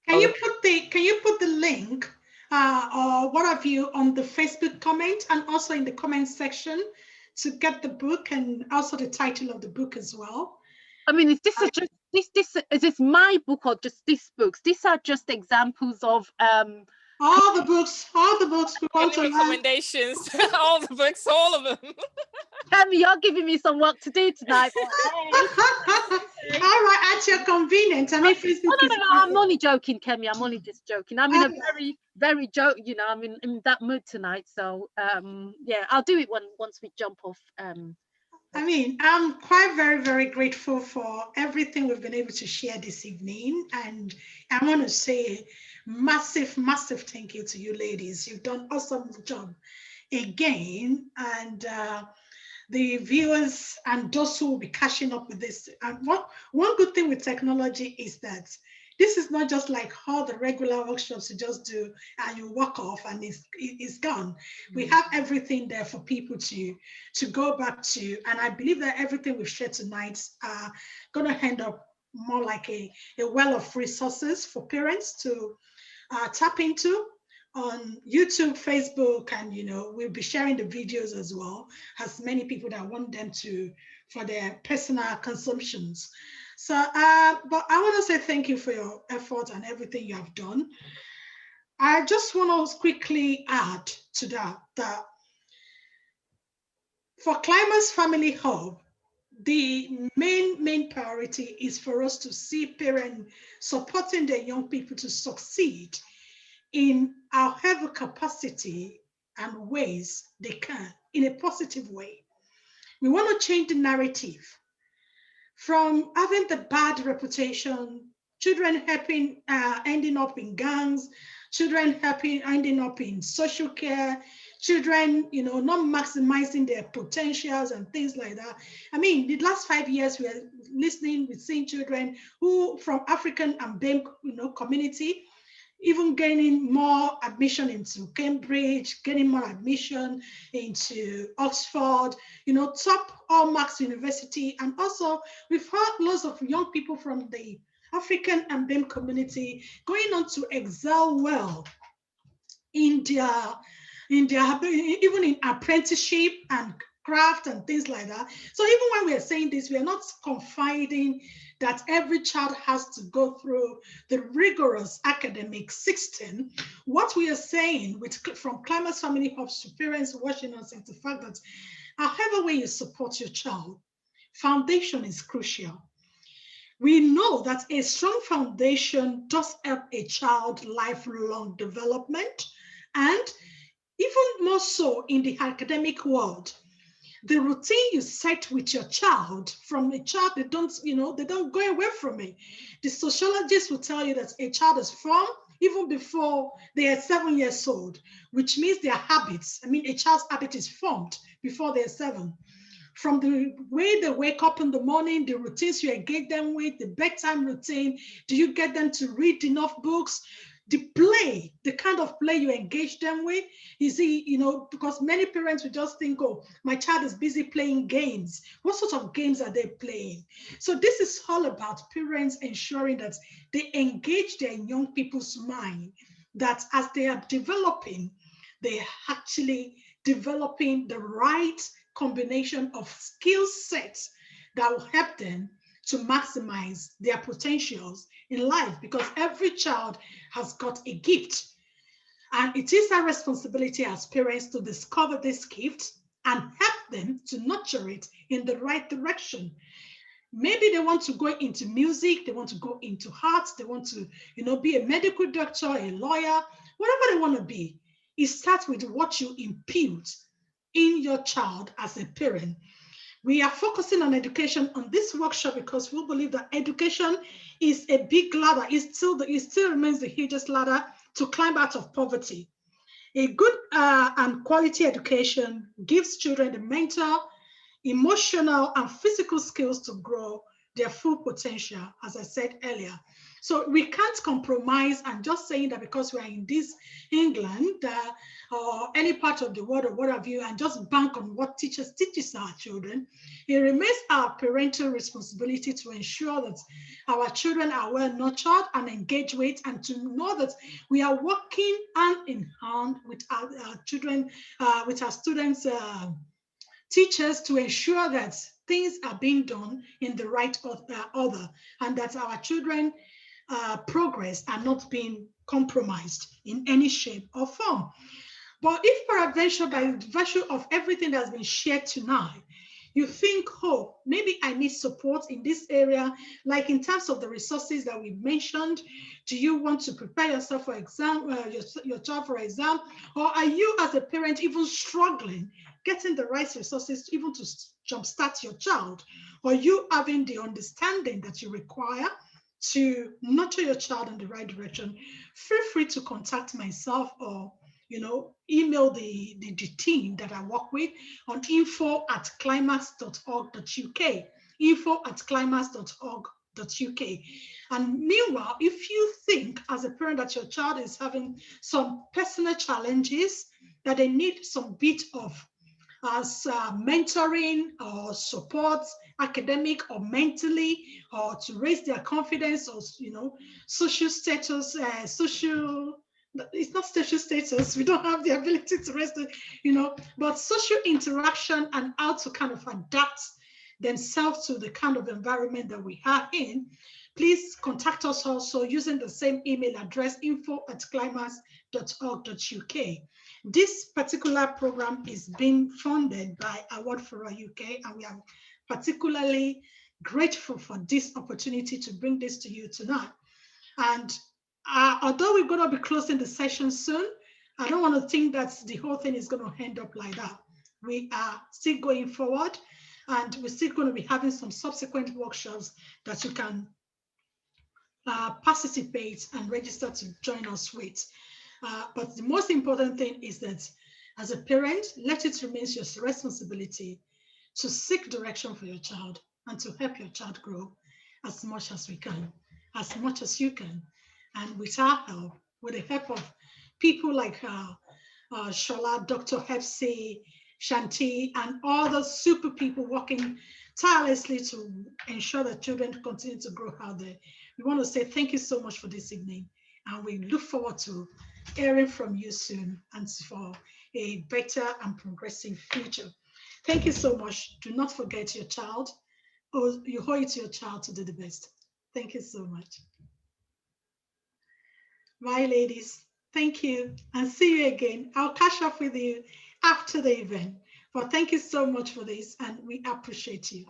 Can you put the link or what have you on the Facebook comment and also in the comment section to get the book and also the title of the book as well? I mean, is this is this my book or just these books? These are just examples of all the books we want to recommendations. all the books, all of them. Kemi, you're giving me some work to do tonight. All right, at your convenience. I mean, Facebook no, I'm only joking, Kemi. I'm only just joking. I'm in a very joke, you know, I'm in that mood tonight. So yeah, I'll do it once we jump off. I mean, I'm quite very grateful for everything we've been able to share this evening. And I want to say massive thank you to you ladies. You've done an awesome job again. And the viewers and those who will be catching up with this. And one good thing with technology is that this is not just like all the regular workshops you just do and you walk off and it's gone. We have everything there for people to go back to. And I believe that everything we've shared tonight are going to end up more like a well of resources for parents to tap into. on YouTube, Facebook, and we'll be sharing the videos as well as many people that want them to for their personal consumptions. So, but I want to say thank you for your effort and everything you have done. I just want to quickly add to that for Climax Family Hub, the main priority is for us to see parents supporting their young people to succeed in however capacity and ways they can in a positive way. We want to change the narrative from having the bad reputation, children ending up in gangs, children ending up in social care, children, not maximizing their potentials and things like that. I mean, the last 5 years, we're seeing children who from African and BAME, community, even gaining more admission into Cambridge, getting more admission into Oxford, top Hallmarks University. And also we've heard lots of young people from the African and BAME community going on to excel well in their even in apprenticeship and craft and things like that. So even when we are saying this, we are not confiding that every child has to go through the rigorous academic system. What we are saying from Climax Family Hubs to parents watching us is the fact that however way you support your child, foundation is crucial. We know that a strong foundation does help a child lifelong development, and even more so in the academic world. The routine you set with your child, from a child, they don't go away from it. The sociologists will tell you that a child is formed even before they are 7 years old, which means their habits. I mean, a child's habit is formed before they're 7. From the way they wake up in the morning, the routines you engage them with, the bedtime routine, do you get them to read enough books? The play, the kind of play you engage them with, you see, because many parents will just think, oh, my child is busy playing games. What sort of games are they playing? So this is all about parents ensuring that they engage their young people's mind, that as they are developing, they are actually developing the right combination of skill sets that will help them to maximize their potentials in life, because every child has got a gift. And it is our responsibility as parents to discover this gift and help them to nurture it in the right direction. Maybe they want to go into music, they want to go into arts, they want to, be a medical doctor, a lawyer, whatever they want to be. It starts with what you impute in your child as a parent. We are focusing on education on this workshop because we believe that education is a big ladder. It still remains the hugest ladder to climb out of poverty. A good and quality education gives children the mental, emotional, and physical skills to grow their full potential, as I said earlier. So we can't compromise and just saying that because we are in this England or any part of the world or what have you, and just bank on what teachers teaches our children. It remains our parental responsibility to ensure that our children are well nurtured and engaged with, and to know that we are working hand in hand with our children, with our students, teachers, to ensure that things are being done in the right order, and that our children progress are not being compromised in any shape or form. But if peradventure, by virtue of everything that's been shared tonight, you think, oh, maybe I need support in this area, like in terms of the resources that we mentioned. Do you want to prepare yourself for exam, your child for exam? Or are you as a parent even struggling getting the right resources even to jumpstart your child? Or you having the understanding that you require to nurture your child in the right direction? Feel free to contact myself or email the team that I work with on info@climax.org.uk, info@climax.org.uk. And meanwhile, if you think as a parent that your child is having some personal challenges, that they need some bit of mentoring or support, academic or mentally, or to raise their confidence, or social status, social it's not social status. We don't have the ability to rest, but social interaction and how to kind of adapt themselves to the kind of environment that we are in. Please contact us also using the same email address, info@climax.org.uk. This particular program is being funded by Award for UK, and we are particularly grateful for this opportunity to bring this to you tonight. And although we're going to be closing the session soon, I don't want to think that the whole thing is going to end up like that. We are still going forward, and we're still going to be having some subsequent workshops that you can participate and register to join us with. But the most important thing is that as a parent, let it remain your responsibility to seek direction for your child and to help your child grow as much as we can, as much as you can. And with our help, with the help of people like Shola, Dr. Hepsi, Shanti, and all the super people working tirelessly to ensure that children continue to grow out there. We want to say thank you so much for this evening, and we look forward to hearing from you soon and for a better and progressive future. Thank you so much. Do not forget your child, or you owe it to your child to do the best. Thank you so much. Bye, ladies. Thank you, and see you again. I'll catch up with you after the event. But thank you so much for this, and we appreciate you.